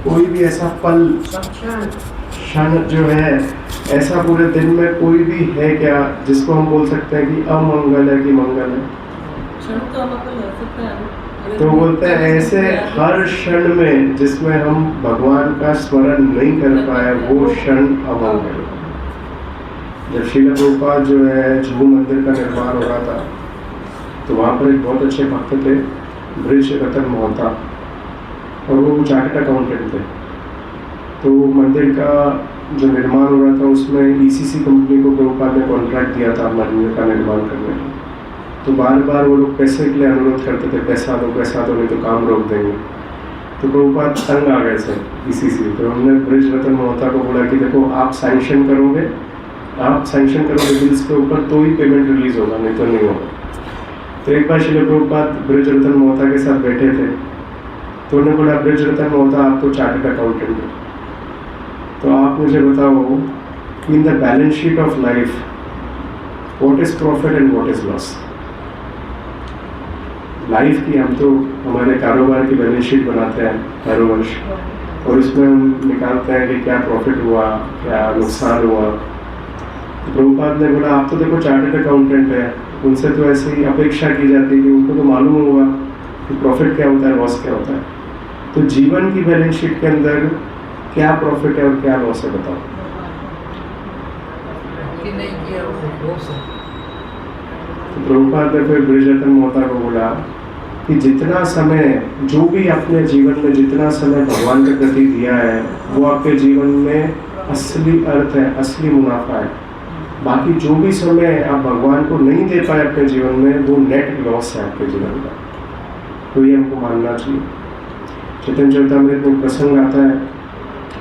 कोई भी ऐसा पल क्षण जो है, ऐसा पूरे दिन में कोई भी है क्या जिसको हम बोल सकते हैं कि अमंगल है कि मंगल है? तो बोलते हैं ऐसे हर क्षण में जिसमें हम भगवान का स्मरण नहीं कर पाए वो क्षण अमंगल। जब श्रील प्रभुपाद जो है जुहू मंदिर का निर्माण हो रहा था तो वहाँ पर एक बहुत अच्छे भक्त थे, ब्रिज रतन मोहता, और वो चार्टर्ड अकाउंटेंट थे। तो मंदिर का जो निर्माण हो रहा था उसमें ईसीसी कंपनी को प्रभुपाद ने कॉन्ट्रैक्ट दिया था मंदिर का निर्माण करने का। तो बार बार वो लोग पैसे के लिए अनुरोध करते थे, पैसा दो नहीं तो काम रोक देंगे। तो प्रभुपाद तंग आ गए थे ईसीसी। तो उन्होंने ब्रिज रतन मोहता को बोला कि देखो आप सैंक्शन करोगे बिल्स के ऊपर तो ही पेमेंट रिलीज होगा, नहीं तो नहीं होगा। तो एक बार श्रील प्रभुपाद ब्रिज रतन मोहता के साथ बैठे थे तो उन्होंने बोला, ब्रिज रतन मोहता आप तो चार्टर्ड अकाउंटेंट हो, तो आप मुझे बताओ in the balance sheet of life what is profit and what is loss. Life की हम तो हमारे कारोबार की बैलेंस शीट बनाते हैं हर वर्ष, और उसमें हम निकालते हैं कि क्या प्रॉफिट हुआ, क्या नुकसान हुआ। तो प्रभुपाद ने बोला, आप तो देखो चार्टर्ड अकाउंटेंट है, उनसे तो ऐसे ही अपेक्षा की जाती है कि उनको तो मालूम होगा कि प्रॉफिट क्या होता है, लॉस क्या होता है। तो जीवन की बैलेंस शीट के अंदर क्या प्रॉफिट है और क्या लॉस है, बताओ। तो प्रभुपाद ने फिर ब्रिज रतन मोहता को बोला कि जितना समय, जो भी अपने जीवन में जितना समय भगवान के प्रति दिया है वो आपके जीवन में असली अर्थ है, असली मुनाफा है। बाकी जो भी समय आप भगवान को नहीं दे पाए अपने जीवन में वो नेट लॉस है आपके जीवन का। तो ये हमको मानना चाहिए। चैतन्य चरितामृत में प्रसंग आता है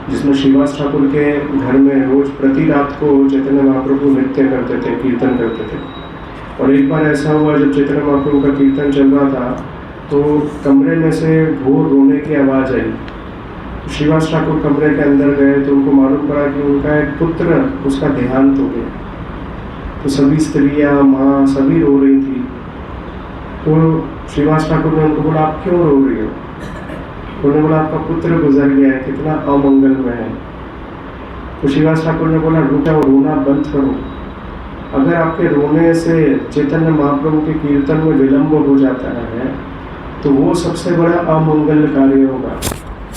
जिसमें श्रीवास ठाकुर के घर में रोज प्रति रात को चैतन्य महाप्रभु नृत्य करते थे, कीर्तन करते थे। और एक बार ऐसा हुआ जब चैतन्य महाप्रभु का कीर्तन चल रहा था तो कमरे में से घोर रोने की आवाज़ आई। श्रीवास ठाकुर कमरे के अंदर गए तो उनको मालूम पड़ा कि उनका एक पुत्र, उसका देहांत हो गया। तो सभी स्त्रियाँ, माँ, सभी रो रही थी। तो श्रीवास ठाकुर ने उनको बोला, आप क्यों रो रही हो? उन्होंने बोला, आपका पुत्र गुजर गया है, कितना अमंगल में है। तो श्रीवास ठाकुर ने बोला, रुक जाओ, रोना बंद करो। अगर आपके रोने से चैतन्य महाप्रभु के कीर्तन में विलंब हो जाता है तो वो सबसे बड़ा अमंगल कार्य होगा।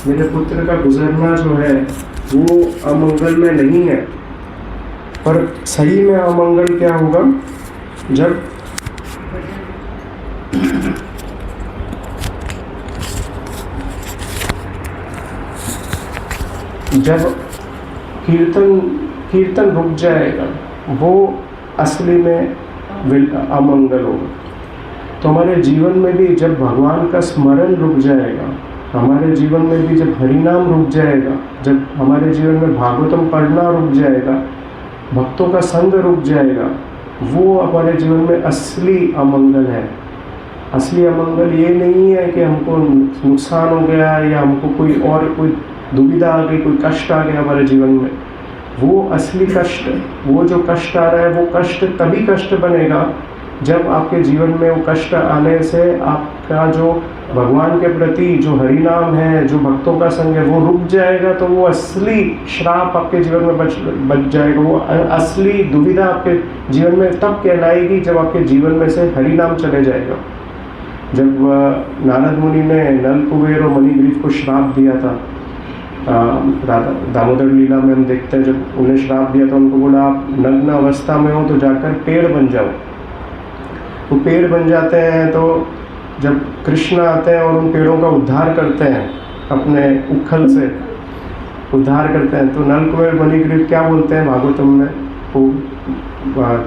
मेरे पुत्र का गुजरना जो है वो अमंगल में नहीं है। पर सही में अमंगल क्या होगा? जब कीर्तन रुक जाएगा वो असली में अमंगल होगा। तो हमारे जीवन में भी जब भगवान का स्मरण रुक जाएगा, हमारे जीवन में भी जब हरिनाम रुक जाएगा, जब हमारे जीवन में भागवतम पढ़ना रुक जाएगा, भक्तों का संग रुक जाएगा, वो हमारे जीवन में असली अमंगल है। असली अमंगल ये नहीं है कि हमको नुकसान हो गया या हमको कोई दुविधा आ गई, कोई कष्ट आ गया हमारे जीवन में। वो असली कष्ट, वो जो कष्ट आ रहा है वो कष्ट तभी कष्ट बनेगा जब आपके जीवन में वो कष्ट आने से आपका जो भगवान के प्रति जो हरिनाम है, जो भक्तों का संग है, वो रुक जाएगा। तो वो असली श्राप आपके जीवन में बच जाएगा। वो असली दुविधा आपके जीवन में तब कहलाएगी जब आपके जीवन में से हरिनाम चले जाएगा। जब नारद मुनि ने नल कुबेर और मणिग्रीव को श्राप दिया था, दामोदर लीला में हम देखते हैं जब उन्हें श्राप दिया था, उनको बोला आप नग्न अवस्था में हो तो जाकर पेड़ बन जाओ। वो पेड़ बन जाते हैं तो जब कृष्ण आते हैं और उन पेड़ों का उद्धार करते हैं, अपने उखल से उद्धार करते हैं, तो नल कुबेर मणिग्रीव क्या बोलते हैं भागवतम में? वो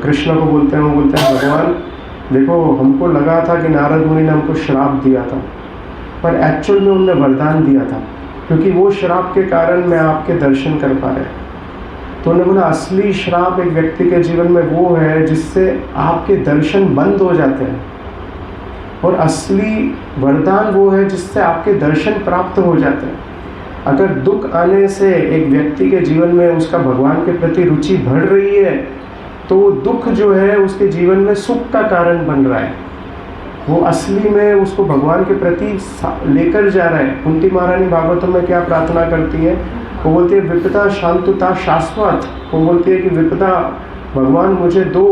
कृष्ण को बोलते हैं, वो बोलते हैं भगवान देखो, हमको लगा था कि नारद मुनि ने हमको श्राप दिया था, पर एक्चुअल में उन्होंने वरदान दिया था, क्योंकि वो श्राप के कारण मैं आपके दर्शन कर पा रहे। तो उन्होंने बोला असली श्राप एक व्यक्ति के जीवन में वो है जिससे आपके दर्शन बंद हो जाते हैं, और असली वरदान वो है जिससे आपके दर्शन प्राप्त हो जाते हैं। अगर दुख आने से एक व्यक्ति के जीवन में उसका भगवान के प्रति रुचि बढ़ रही है तो दुख जो है उसके जीवन में सुख का कारण बन रहा है। वो असली में उसको भगवान के प्रति लेकर जा रहा है। कुंती महारानी भागवतम में क्या प्रार्थना करती है? वो बोलती है विपदा शांतुता शाश्वत। वो बोलती है कि विपदा भगवान मुझे दो,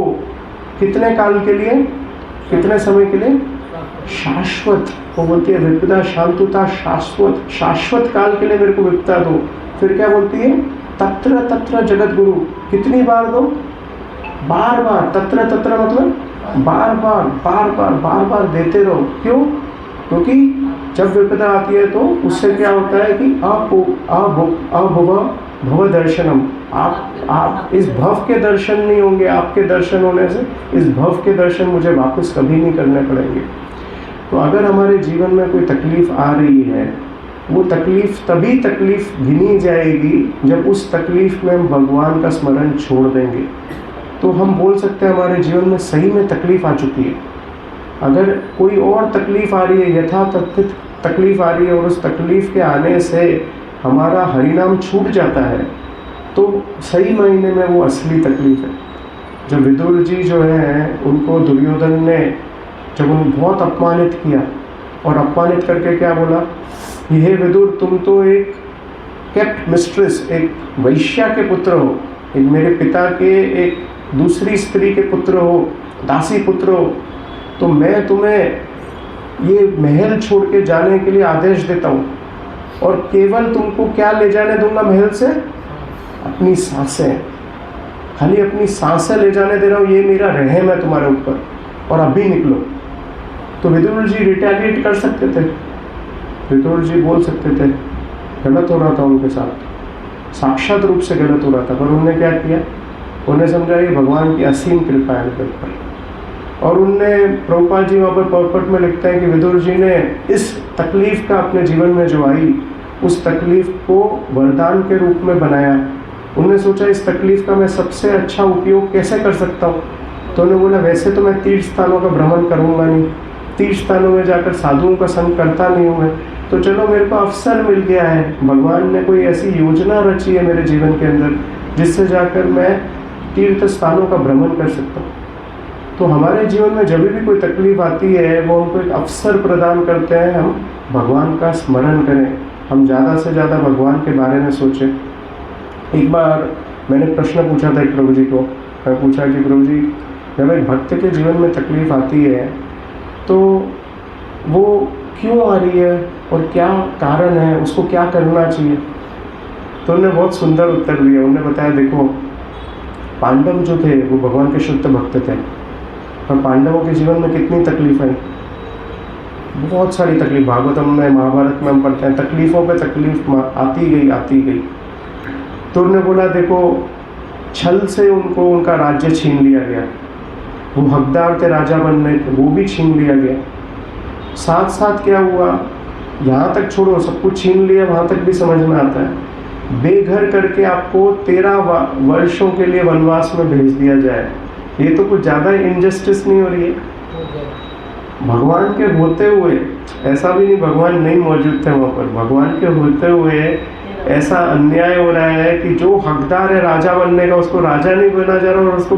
कितने काल के लिए, कितने समय के लिए? शाश्वत। वो बोलती है विपदा शांतुता शाश्वत, शाश्वत काल के लिए मेरे को विपदा दो। फिर क्या बोलती है? तत्र तत्र जगत गुरु, कितनी बार दो? बार बार। तत्र तत्र मतलब बार बार बार बार बार बार देते रहो। क्यों? क्योंकि जब विपदा आती है तो उससे क्या होता है कि भव दर्शनम, आप इस भव के दर्शन नहीं होंगे। आपके दर्शन होने से इस भव के दर्शन मुझे वापस कभी नहीं करने पड़ेंगे। तो अगर हमारे जीवन में कोई तकलीफ आ रही है, वो तकलीफ तभी तकलीफ गिनी जाएगी जब उस तकलीफ में हम भगवान का स्मरण छोड़ देंगे। तो हम बोल सकते हैं हमारे जीवन में सही में तकलीफ आ चुकी है। अगर कोई और तकलीफ आ रही है, यथातथित तकलीफ आ रही है, और उस तकलीफ के आने से हमारा हरिनाम छूट जाता है, तो सही मायने में वो असली तकलीफ है। जब विदुर जी जो हैं, उनको दुर्योधन ने जब उन्हें बहुत अपमानित किया, और अपमानित करके क्या बोला, ये विदुर तुम तो एक केप्ट मिस्ट्रेस, एक वैश्या के पुत्र हो, एक मेरे पिता के एक दूसरी स्त्री के पुत्र हो, दासी पुत्र हो, तो मैं तुम्हें ये महल छोड़ के जाने के लिए आदेश देता हूँ, और केवल तुमको क्या ले जाने दूंगा महल से? अपनी सांसें, खाली अपनी सांसें ले जाने दे रहा हूँ, ये मेरा रहम है तुम्हारे ऊपर, और अभी निकलो। तो विदुर जी रिटेलिएट कर सकते थे, विदुर जी बोल सकते थे, गलत हो रहा था उनके साथ, साक्षात रूप से गलत हो रहा था, पर उन्होंने क्या किया? उन्हें समझा ये भगवान की असीम कृपा है उनके ऊपर। और उनने, प्रभुपाद जी वहाँ पर पर्पट में लिखते हैं कि विदुर जी ने इस तकलीफ का अपने जीवन में जो आई, उस तकलीफ को वरदान के रूप में बनाया। उन्होंने सोचा इस तकलीफ का मैं सबसे अच्छा उपयोग कैसे कर सकता हूँ। तो उन्होंने बोला वैसे तो मैं तीर्थ स्थानों का भ्रमण करूँगा नहीं, तीर्थ स्थानों में जाकर साधुओं का संग करता नहीं हूँ मैं, तो चलो मेरे को अवसर मिल गया है, भगवान ने कोई ऐसी योजना रची है मेरे जीवन के अंदर जिससे जाकर मैं तीर्थ स्थानों का भ्रमण कर सकता हूँ। तो हमारे जीवन में जब भी कोई तकलीफ आती है, वो हमको एक अवसर प्रदान करते हैं, हम भगवान का स्मरण करें, हम ज़्यादा से ज़्यादा भगवान के बारे में सोचें। एक बार मैंने प्रश्न पूछा था एक प्रभु जी को, मैं पूछा कि प्रभु जी जब एक भक्त के जीवन में तकलीफ आती है तो वो क्यों आ रही है और क्या कारण है, उसको क्या करना चाहिए? तो उन्होंने बहुत सुंदर उत्तर दिया। उन्होंने बताया देखो, पांडव जो थे वो भगवान के शुद्ध भक्त थे, और पांडवों के जीवन में कितनी तकलीफ आई, बहुत सारी तकलीफ। भागवतम में, महाभारत में हम पढ़ते हैं, तकलीफ़ों पे तकलीफ आती गई आती गई। तो उन्होंने बोला देखो, छल से उनको उनका राज्य छीन लिया गया, वो हकदार थे राजा बनने के, वो भी छीन लिया गया। साथ साथ क्या हुआ, यहाँ तक छोड़ो, सब कुछ छीन लिया, वहाँ तक भी समझ में आता है, बेघर करके आपको 13 वर्षों के लिए वनवास में भेज दिया जाए। ये तो कुछ ज़्यादा इनजस्टिस नहीं हो रही है? भगवान के होते हुए, ऐसा भी नहीं भगवान नहीं मौजूद थे वहाँ पर, भगवान के होते हुए ऐसा अन्याय हो रहा है कि जो हकदार है राजा बनने का, उसको राजा नहीं बना जा रहा और उसको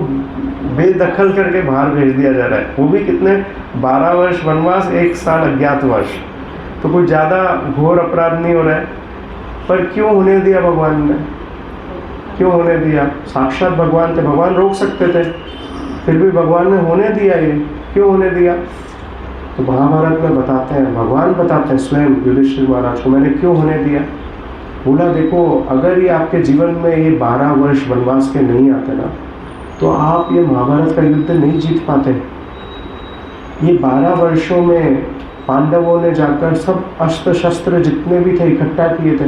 बेदखल करके बाहर भेज दिया जा रहा है। वो भी कितने, 12 वर्ष वनवास, 1 साल अज्ञातवास। तो कोई ज़्यादा घोर अपराध नहीं हो रहा है, पर क्यों होने दिया भगवान ने? क्यों होने दिया? साक्षात भगवान थे, भगवान रोक सकते थे, फिर भी भगवान ने होने दिया। ये क्यों होने दिया? तो महाभारत में बताते हैं, भगवान बताते हैं स्वयं युधिष्ठिर महाराज को, मैंने क्यों होने दिया। बोला देखो, अगर ये आपके जीवन में ये 12 वर्ष वनवास के नहीं आते ना, तो आप ये महाभारत का युद्ध नहीं जीत पाते। ये 12 वर्षों में पांडवों ने जाकर सब अस्त्र शस्त्र जितने भी थे इकट्ठा किए थे।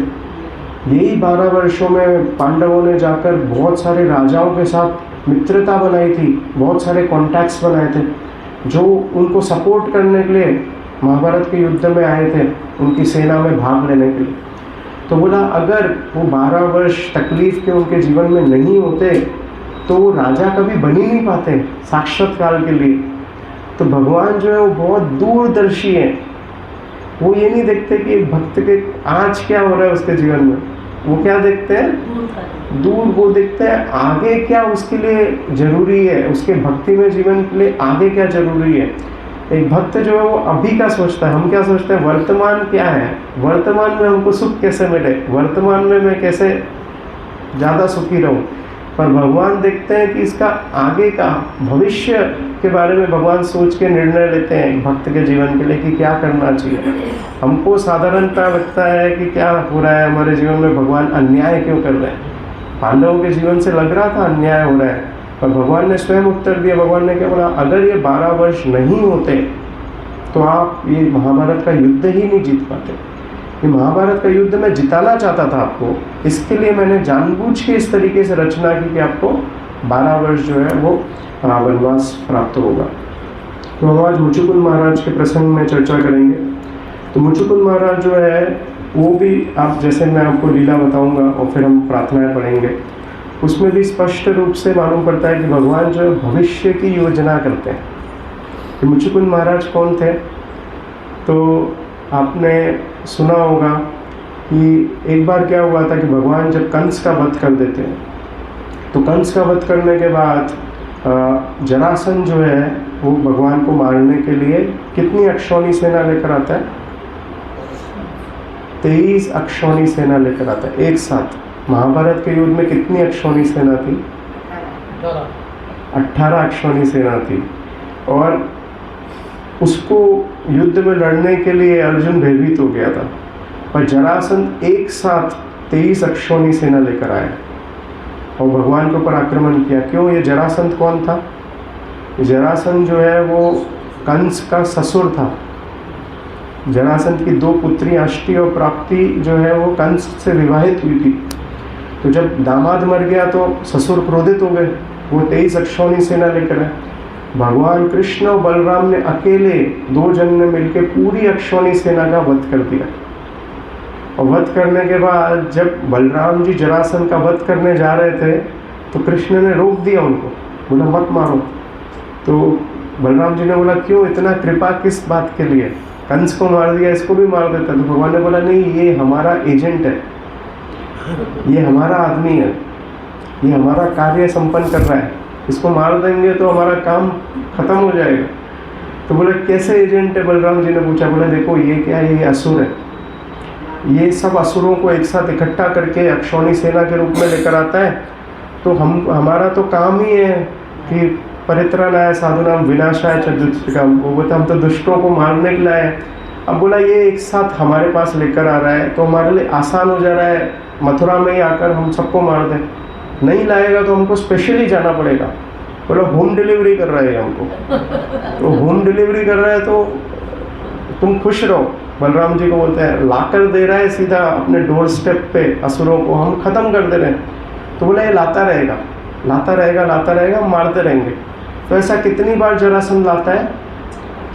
यही 12 वर्षों में पांडवों ने जाकर बहुत सारे राजाओं के साथ मित्रता बनाई थी, बहुत सारे कॉन्टैक्ट्स बनाए थे जो उनको सपोर्ट करने के लिए महाभारत के युद्ध में आए थे, उनकी सेना में भाग लेने के लिए। तो बोला अगर वो 12 वर्ष तकलीफ के उनके जीवन में नहीं होते तो वो राजा कभी बन ही नहीं पाते साक्षात्कार के लिए। तो भगवान जो है वो बहुत दूरदर्शी है, वो ये नहीं देखते कि एक भक्त के आज क्या हो रहा है उसके जीवन में, वो क्या देखते हैं दूर, वो देखते हैं आगे क्या उसके लिए जरूरी है, उसके भक्ति में जीवन के लिए आगे क्या जरूरी है। एक भक्त जो है वो अभी का सोचता है। हम क्या सोचते हैं, वर्तमान क्या है, वर्तमान में हमको सुख कैसे मिले, वर्तमान में मैं कैसे ज़्यादा सुखी रहूं। पर भगवान देखते हैं कि इसका आगे का भविष्य के बारे में भगवान सोच के निर्णय लेते हैं एक भक्त के जीवन के लिए कि क्या करना चाहिए। हमको साधारणता लगता है कि क्या हो रहा है हमारे जीवन में, भगवान अन्याय क्यों कर रहे हैं। पांडवों के जीवन से लग रहा था अन्याय हो रहा है, पर भगवान ने स्वयं उत्तर दिया। भगवान ने क्या बोला, अगर ये 12 वर्ष नहीं होते तो आप ये महाभारत का युद्ध ही नहीं जीत पाते। ये महाभारत का युद्ध मैं जिताना चाहता था आपको, इसके लिए मैंने जानबूझ के इस तरीके से रचना की कि आपको 12 वर्ष जो है वो वनवास प्राप्त होगा। तो हम आज मुचुकुंद महाराज के प्रसंग में चर्चा करेंगे। तो मुचुकुंद महाराज जो है वो भी, आप जैसे मैं आपको लीला बताऊंगा और फिर हम प्रार्थनाएं पढ़ेंगे, उसमें भी स्पष्ट रूप से मालूम पड़ता है कि भगवान जो भविष्य की योजना करते हैं। तो मुचुकुंद महाराज कौन थे, तो आपने सुना होगा कि एक बार क्या हुआ था कि भगवान जब कंस का वध कर देते हैं, तो कंस का वध करने के बाद जरासंध जो है वो भगवान को मारने के लिए कितनी अक्षौणी सेना लेकर आता है, 23 अक्षौणी सेना लेकर आता है एक साथ। महाभारत के युद्ध में कितनी अक्षौणी सेना थी, 18 अक्षौणी सेना थी। और उसको युद्ध में लड़ने के लिए अर्जुन भयभीत हो गया था, पर जरासंध एक साथ 23 अक्षौणी सेना लेकर आया और भगवान के ऊपर आक्रमण किया। क्यों, ये जरासंध कौन था, जरासंध जो है वो कंस का ससुर था। जरासंध की 2 पुत्री अष्टि और प्राप्ति जो है वो कंस से विवाहित हुई थी। तो जब दामाद मर गया तो ससुर क्रोधित हो गए, वो 23 अक्षौणी सेना लेकर आए। भगवान कृष्ण और बलराम ने अकेले 2 जन ने मिलकर पूरी अक्षौणी सेना का वध कर दिया। और वध करने के बाद जब बलराम जी जरासंध का वध करने जा रहे थे तो कृष्ण ने रोक दिया उनको, बोला मत मारो। तो बलराम जी ने बोला क्यों, इतना कृपा किस बात के लिए, कंस को मार दिया, इसको भी मार देता। तो भगवान ने बोला नहीं, ये हमारा एजेंट है, ये हमारा आदमी है, ये हमारा कार्य संपन्न कर रहा है, इसको मार देंगे तो हमारा काम खत्म हो जाएगा। तो बोले कैसे एजेंट है, बलराम जी ने पूछा। बोले देखो ये क्या है, ये असुर है, ये सब असुरों को एक साथ इकट्ठा करके अक्षौणी सेना के रूप में लेकर आता है। तो हमारा तो काम ही है कि परित्राणाय साधूनाम विनाशाय च दुष्कृताम, वो बोलता हम तो दुष्टों को मारने के लिए आए। अब बोला ये एक साथ हमारे पास लेकर आ रहा है तो हमारे लिए आसान हो जा रहा है, मथुरा में ही आकर हम सबको मार दें। नहीं लाएगा तो हमको स्पेशली जाना पड़ेगा। बोला होम डिलीवरी कर रहा है हमको, तो होम डिलीवरी कर रहा है तो तुम खुश रहो। बलराम जी को बोलते हैं लाकर दे रहा है सीधा अपने डोर स्टेप पे असुरों को, हम खत्म कर दे रहे हैं। तो बोला ये लाता रहेगा, लाता रहेगा, लाता रहेगा, मारते रहेंगे। तो ऐसा कितनी बार जरासंध लाता है,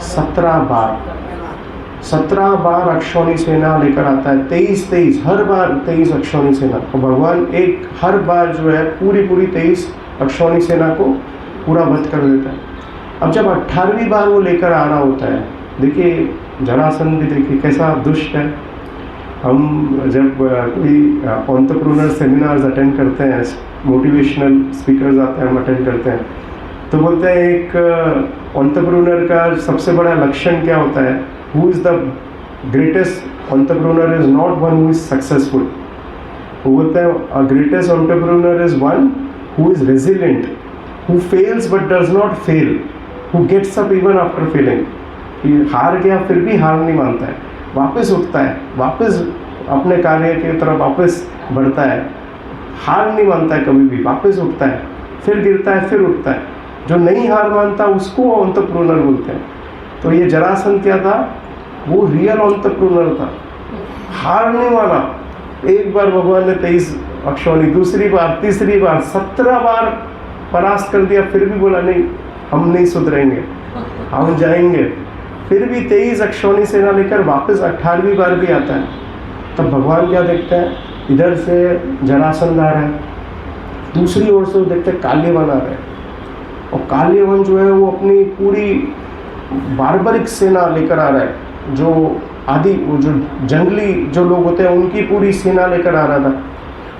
17 बार, 17 बार अक्षौणी सेना लेकर आता है। 23 हर बार 23 अक्षौणी सेना। और भगवान एक हर बार जो है पूरी 23 अक्षौणी सेना को पूरा वध कर देता है। अब जब 18वीं बार वो लेकर आ रहा होता है, देखिए जरासंध भी देखिए कैसा दुष्ट है। हम जब कोई एंटरप्रेन्योर सेमिनार्स अटेंड करते हैं, मोटिवेशनल स्पीकर्स आते हैं, हम अटेंड करते हैं, तो बोलते हैं एक एंटरप्रेन्योर का सबसे बड़ा लक्षण क्या होता है, who is the greatest entrepreneur is not one who is successful. वो बोलते हैं a greatest entrepreneur is one who is resilient, who fails but does not fail, who gets up even after failing. हार गया फिर भी हार नहीं मानता है, वापस उठता है, वापस अपने कार्य की तरफ वापस बढ़ता है, हार नहीं मानता है कभी भी, वापस उठता है, फिर गिरता है, फिर उठता है। जो नहीं हार मानता उसको एंटरप्रेन्योर बोलते हैं। तो ये जरासंध क्या था, वो रियल एंटरप्रेन्योर था, हार नहीं माना। एक बार भगवान ने 23 अक्षौणी, दूसरी बार, तीसरी बार, 17 बार परास्त कर दिया, फिर भी बोला नहीं हम नहीं सुधरेंगे, हम जाएंगे। फिर भी 23 अक्षौणी सेना लेकर वापस 18वीं बार भी आता है। तब भगवान क्या देखते हैं, इधर से जरासंध आ रहा है, दूसरी ओर से वो देखते हैं काल्यवन आ रहे हैं। और काल्यवन जो है वो अपनी पूरी बार्बरिक सेना लेकर आ रहा है, जो वो जो जंगली जो लोग होते हैं उनकी पूरी सेना लेकर आ रहा था।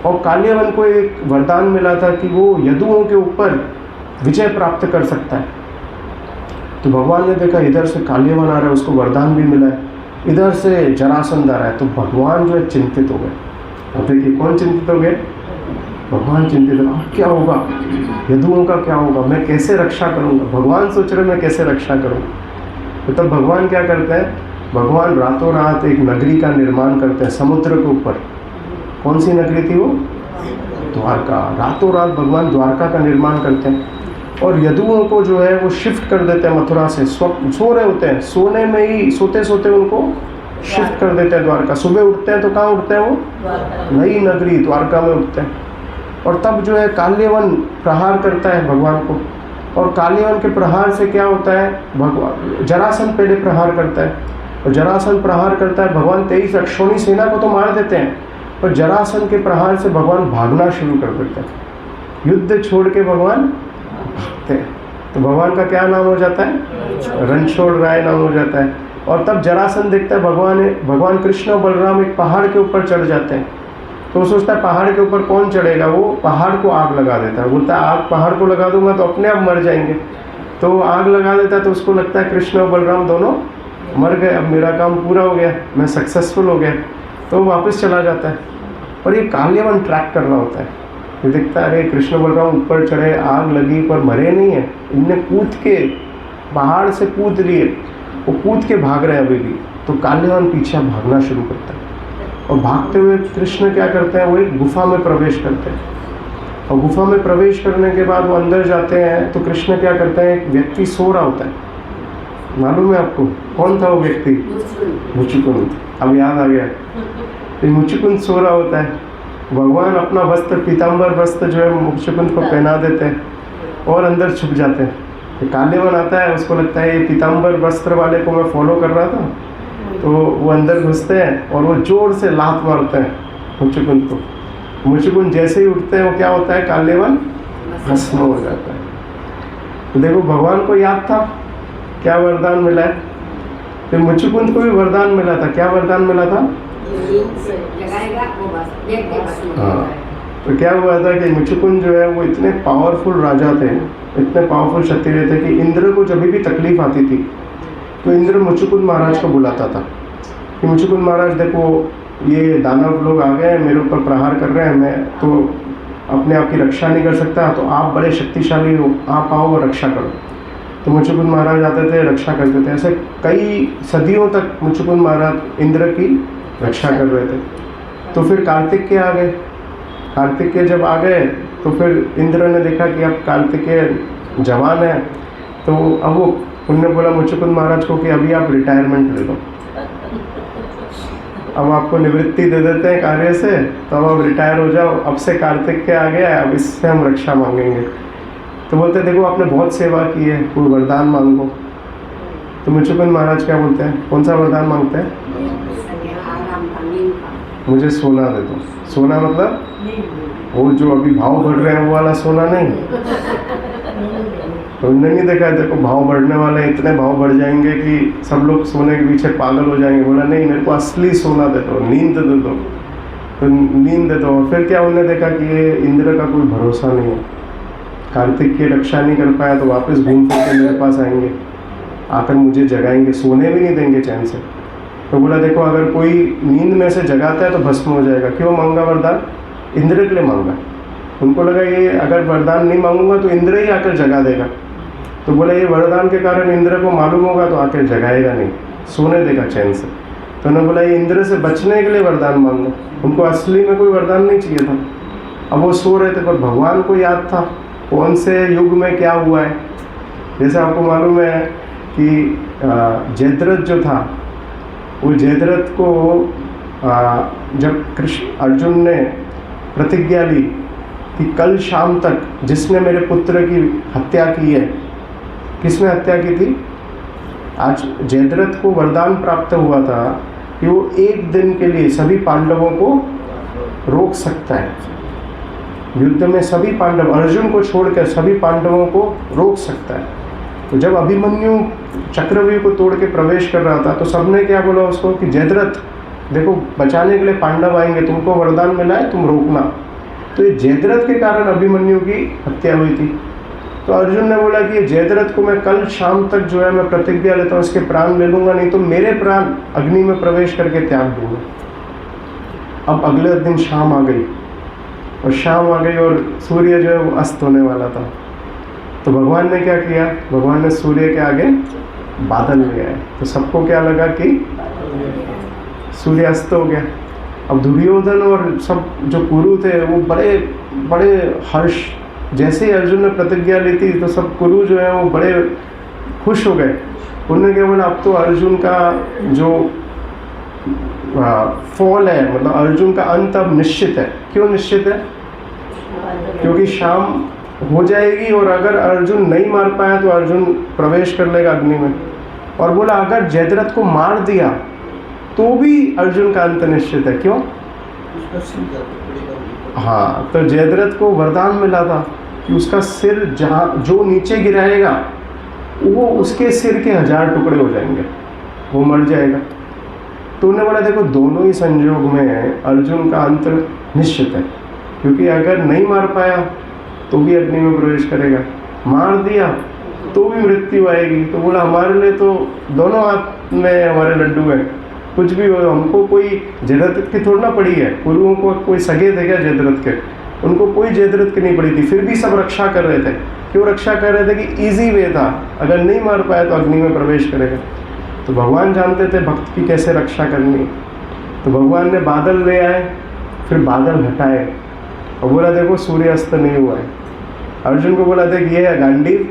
और काल्यवन को एक वरदान मिला था कि वो यदुओं के ऊपर विजय प्राप्त कर सकता है। तो भगवान ने देखा इधर से काल्यवन आ रहा है, उसको वरदान भी मिला है, इधर से जरासंध आ रहा है, तो भगवान जो है चिंतित हो गए। अब देखिए कौन चिंतित हो गए? भगवान चिंतित हो, अब क्या होगा, यदुओं का क्या होगा, मैं कैसे रक्षा करूँगा? भगवान सोच रहे मैं कैसे रक्षा करूँ। तो तब भगवान क्या करते हैं? भगवान रातों रात एक नगरी का निर्माण करते हैं समुद्र के ऊपर। कौन सी नगरी थी वो? द्वारका। रातों रात भगवान द्वारका का निर्माण करते हैं और यदुओं को जो है वो शिफ्ट कर देते हैं मथुरा से। सो रहे होते हैं, सोने में ही सोते सोते उनको शिफ्ट कर देते हैं द्वारका। सुबह उठते हैं तो कहाँ उठते हैं वो? नई नगरी द्वारका में उठते हैं। और तब जो है काल्यवन प्रहार करता है भगवान को, और काल्यवन के प्रहार से क्या होता है? भगवान जरासंध पहले प्रहार करता है, और जरासंध प्रहार करता है, भगवान 23 अक्षौणी सेना को तो मार देते हैं, पर जरासंध के प्रहार से भगवान भागना शुरू कर देते हैं। युद्ध छोड़ के भगवान भागते हैं। तो भगवान का क्या नाम हो जाता है? रणछोड़ राय नाम हो जाता है। और तब जरासंध देखता है भगवान कृष्ण और बलराम एक पहाड़ के ऊपर चढ़ जाते हैं। तो वो सोचता है पहाड़ के ऊपर कौन चढ़ेगा, वो पहाड़ को आग लगा देता है। बोलता है आग पहाड़ को लगा दूंगा तो अपने आप मर जाएंगे। तो आग लगा देता है, तो उसको लगता है कृष्ण और बलराम दोनों मर गए, अब मेरा काम पूरा हो गया, मैं सक्सेसफुल हो गया। तो वो वापस चला जाता है। और ये काल्यवन ट्रैक कर रहा होता है, ये देखता है अरे कृष्ण बलराम ऊपर चढ़े, आग लगी पर मरे नहीं है, इनने कूद के पहाड़ से कूद लिए, वो कूद के भाग रहे हैं अभी भी। तो काल्यवन पीछे भागना शुरू करता है, और भागते हुए कृष्ण क्या करते हैं? वो एक गुफा में प्रवेश करते हैं। और गुफा में प्रवेश करने के बाद वो अंदर जाते हैं, तो कृष्ण क्या करते हैं? एक व्यक्ति सो रहा होता है, मालूम है आपको कौन था वो व्यक्ति? मुचुकुंद। अब याद आ गया। तो मुचुकुंद सो रहा होता है। भगवान अपना वस्त्र, पीताम्बर वस्त्र जो है मुचुकुंद को पहना देते हैं और अंदर छुप जाते हैं। तो काल्यवन आता है, उसको लगता है ये पीताम्बर वस्त्र वाले को मैं फॉलो कर रहा था, तो वो अंदर घुसते हैं और वो जोर से लात मारते हैं मुचुकुंद को। मुचुकुंद जैसे ही उठते हैं वो क्या होता है? काल्यवन भस्म हो जाता है। तो देखो भगवान को याद था क्या वरदान मिला है, तो मुचुकुंद को भी वरदान मिला था। क्या वरदान मिला था? हाँ, तो क्या हुआ था कि मुचुकुंद जो है वो इतने पावरफुल राजा थे, इतने पावरफुल क्षत्रिय थे कि इंद्र को जब भी तकलीफ आती थी तो इंद्र मुचुकुंद महाराज को बुलाता था कि मुचुकुंद महाराज देखो ये दानव लोग आ गए हैं, मेरे ऊपर प्रहार कर रहे हैं, मैं तो अपने आप की रक्षा नहीं कर सकता, तो आप बड़े शक्तिशाली हो, आप आओ और रक्षा करो। तो मुचुकुंद महाराज आते थे, रक्षा करते थे। ऐसे कई सदियों तक मुचुकुंद महाराज इंद्र की रक्षा कर रहे थे। तो फिर कार्तिकेय आ गए। कार्तिकेय जब आ गए तो फिर इंद्र ने देखा कि अब कार्तिकेय जवान है, तो अब वो उन्होंने बोला मुचुकुंद महाराज को कि अभी आप रिटायरमेंट ले लो, अब आपको निवृत्ति दे देते हैं कार्य से, तो अब आप रिटायर हो जाओ, अब से कार्तिकेय आ गया है, अब इससे हम रक्षा मांगेंगे। तो बोलते देखो आपने बहुत सेवा की है, कोई वरदान मांगो। तो मुचुकुंद महाराज क्या बोलते हैं? कौन सा वरदान मांगते हैं? मुझे सोना दे दो। सोना मतलब वो जो अभी भाव बढ़ रहे हैं वो वाला सोना नहीं। तो उन्होंने नहीं देखा देखो भाव बढ़ने वाले हैं, इतने भाव बढ़ जाएंगे कि सब लोग सोने के पीछे पागल हो जाएंगे। बोला नहीं, मेरे को असली सोना दे दो, नींद दे दो। तो नींद दे दो। फिर क्या उन्होंने देखा कि ये इंद्र का कोई भरोसा नहीं है, कार्तिक की रक्षा नहीं कर पाया तो वापस घूम फिर के मेरे पास आएंगे, आकर मुझे जगाएंगे, सोने भी नहीं देंगे चैन से। तो बोला देखो अगर कोई नींद में से जगाता है तो भस्म हो जाएगा। क्यों मांगा वरदान? इंद्र के लिए मांगा। उनको लगा ये अगर वरदान नहीं मांगूंगा तो इंद्र ही आकर जगा देगा। तो बोला ये वरदान के कारण इंद्र को मालूम होगा तो आकर जगाएगा नहीं, सोने देगा चैन से। तो उन्होंने बोला ये इंद्र से बचने के लिए वरदान मांगो। उनको असली में कोई वरदान नहीं चाहिए था। अब वो सो रहे थे, पर भगवान को याद था कौन से युग में क्या हुआ है। जैसे आपको मालूम है कि जयद्रथ जो था, वो जयद्रथ को जब कृष्ण अर्जुन ने प्रतिज्ञा ली कि कल शाम तक जिसने मेरे पुत्र की हत्या की है, किसने हत्या की थी? आज जयद्रथ को वरदान प्राप्त हुआ था कि वो एक दिन के लिए सभी पांडवों को रोक सकता है युद्ध में। सभी पांडव, अर्जुन को छोड़कर सभी पांडवों को रोक सकता है। तो जब अभिमन्यु चक्रव्यूह को तोड़ के प्रवेश कर रहा था तो सबने क्या बोला उसको कि जयद्रथ देखो बचाने के लिए पांडव आएंगे, तुमको वरदान मिला है, तुम रोकना। तो ये जयद्रथ के कारण अभिमन्यु की हत्या हुई थी। तो अर्जुन ने बोला कि ये जयद्रथ को मैं कल शाम तक जो है मैं प्रतिज्ञा लेता हूँ इसके प्राण ले लूँगा, नहीं तो मेरे प्राण अग्नि में प्रवेश करके त्याग दूंगा। अब अगले दिन शाम आ गई और शाम आ गई और सूर्य जो है वो अस्त होने वाला था। तो भगवान ने क्या किया, भगवान ने सूर्य के आगे बादल ले आए। तो सबको क्या लगा कि सूर्य अस्त हो गया। अब दुर्योधन और सब जो कुरु थे वो बड़े बड़े हर्ष, जैसे ही अर्जुन ने प्रतिज्ञा ली थी तो सब कुरु जो है वो बड़े खुश हो गए। उन्होंने क्या बोला, अब तो अर्जुन का जो फॉल है, मतलब अर्जुन का अंत अब निश्चित है। क्यों निश्चित है? क्योंकि शाम हो जाएगी और अगर अर्जुन नहीं मार पाया तो अर्जुन प्रवेश कर लेगा अग्नि में। और बोला अगर जयद्रथ को मार दिया तो भी अर्जुन का अंत निश्चित है। क्यों? हाँ, तो जयद्रथ को वरदान मिला था कि उसका सिर जहाँ जो नीचे गिराएगा वो उसके सिर के 1000 टुकड़े हो जाएंगे, वो मर जाएगा। तो उन्होंने बोला देखो दोनों ही संयोग में अर्जुन का अंत निश्चित है, क्योंकि अगर नहीं मार पाया तो भी अग्नि में प्रवेश करेगा, मार दिया तो भी मृत्यु आएगी। तो बोला हमारे लिए तो दोनों हाथ में हमारे लड्डू हैं, कुछ भी हो, हमको कोई जयद्रथ की थोड़ा ना पड़ी है। कुरुओं को कोई सगे थे क्या जयद्रथ के? उनको कोई जयद्रथ की नहीं पड़ी थी, फिर भी सब रक्षा कर रहे थे। क्यों रक्षा कर रहे थे? कि इजी वे था, अगर नहीं मार पाया तो अग्नि में प्रवेश करेगा। तो भगवान जानते थे भक्त की कैसे रक्षा करनी। तो भगवान ने बादल ले आए, फिर बादल हटाए और बोला देखो सूर्य अस्त नहीं हुआ है। अर्जुन को बोला देख ये है गांडीव,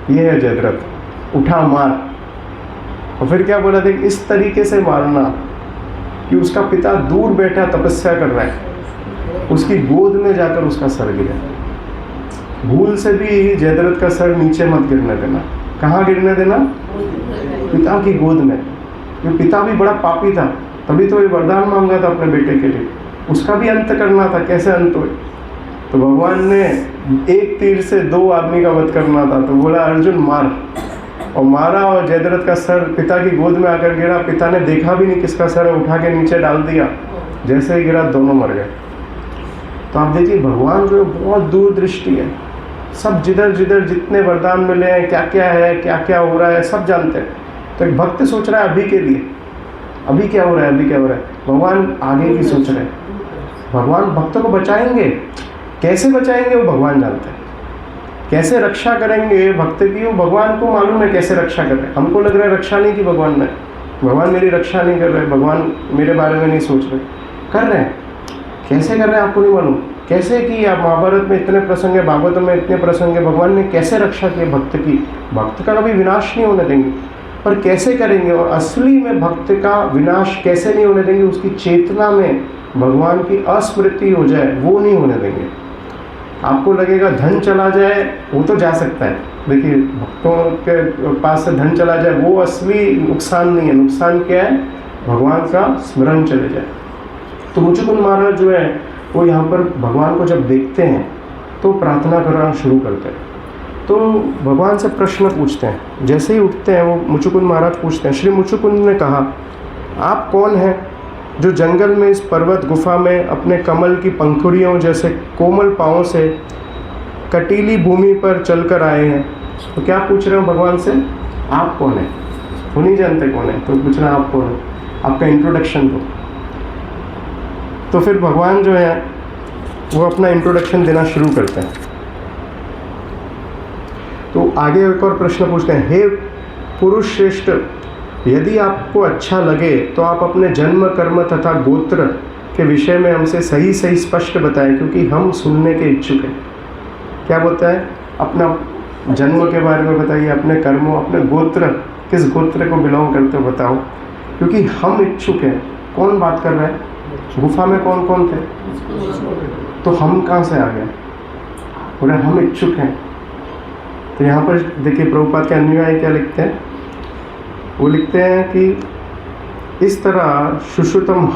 ये है जयद्रथ, उठा मार। और फिर क्या बोला देख इस तरीके से मारना कि उसका पिता दूर बैठा तपस्या कर रहा है, उसकी गोद में जाकर उसका सर गिरे। भूल से भी जयद्रथ का सर नीचे मत गिरने देना। कहाँ गिरने देना? पिता की गोद में। ये पिता भी बड़ा पापी था, तभी तो ये वरदान मांगा था अपने बेटे के लिए, उसका भी अंत करना था। कैसे अंत हुए? तो भगवान ने एक तीर से 2 आदमी का वध करना था। तो बोला अर्जुन मार, और मारा और जयद्रथ का सर पिता की गोद में आकर गिरा। पिता ने देखा भी नहीं किसका सर है, उठा के नीचे डाल दिया। जैसे ही गिरा दोनों मर गए। तो आप देखिए भगवान जो बहुत दूरदृष्टि है, सब जिधर जिधर जितने वरदान मिले हैं, क्या क्या है, क्या क्या हो रहा है, सब जानते हैं। तो एक भक्त सोच रहा है अभी के लिए, अभी क्या हो रहा है, अभी क्या हो रहा है। भगवान आगे की सोच रहे हैं। भगवान भक्त को बचाएंगे, कैसे बचाएंगे वो भगवान जानते हैं। कैसे रक्षा करेंगे भक्त की, वो भगवान को मालूम है कैसे रक्षा कर रहे हैं। हमको लग रहा है रक्षा नहीं की भगवान ने, भगवान मेरी रक्षा नहीं कर रहे, भगवान मेरे बारे में नहीं सोच रहे। कर रहे हैं। कैसे कर रहे हैं आपको नहीं मालूम। कैसे की? आप महाभारत में इतने प्रसंग है, भागवत में इतने प्रसंग है, भगवान ने कैसे रक्षा की भक्त की। भक्त का कभी विनाश नहीं होने देंगे, पर कैसे करेंगे। और असली में भक्त का विनाश कैसे नहीं होने देंगे, उसकी चेतना में भगवान की अस्मृति हो जाए, वो नहीं होने देंगे। आपको लगेगा धन चला जाए, वो तो जा सकता है। देखिए भक्तों के पास से धन चला जाए वो असली नुकसान नहीं है। नुकसान क्या है? भगवान का स्मरण चले जाए। तो मुचुकुंद महाराज जो है वो यहाँ पर भगवान को जब देखते हैं तो प्रार्थना करना शुरू करते हैं। तो भगवान से प्रश्न पूछते हैं। जैसे ही उठते हैं वो मुचुकुंद महाराज पूछते हैं, श्री मुचुकुंद ने कहा आप कौन हैं जो जंगल में इस पर्वत गुफा में अपने कमल की पंखुड़ियों जैसे कोमल पाँवों से कटीली भूमि पर चलकर आए हैं। तो क्या पूछ रहे हो भगवान से? आप कौन है? वो नहीं जानते कौन है, तो पूछना आप कौन है, आपका इंट्रोडक्शन दो। तो फिर भगवान जो है वो अपना इंट्रोडक्शन देना शुरू करते हैं। तो आगे एक और प्रश्न पूछते हैं, हे पुरुष श्रेष्ठ, यदि आपको अच्छा लगे तो आप अपने जन्म कर्म तथा गोत्र के विषय में हमसे सही सही स्पष्ट बताएं, क्योंकि हम सुनने के इच्छुक हैं। क्या बोलता है? अपना जन्म के बारे में बताइए, अपने कर्मों, अपने गोत्र, किस गोत्र को बिलोंग करते हो बताओ, क्योंकि हम इच्छुक हैं। कौन बात कर रहा है? गुफा में कौन कौन थे? तो हम कहाँ से आ गए? बोले हम इच्छुक हैं। तो यहाँ पर देखिए प्रभुपाद के अनुयायी क्या लिखते हैं, वो लिखते हैं कि इस तरह सुश्रुतम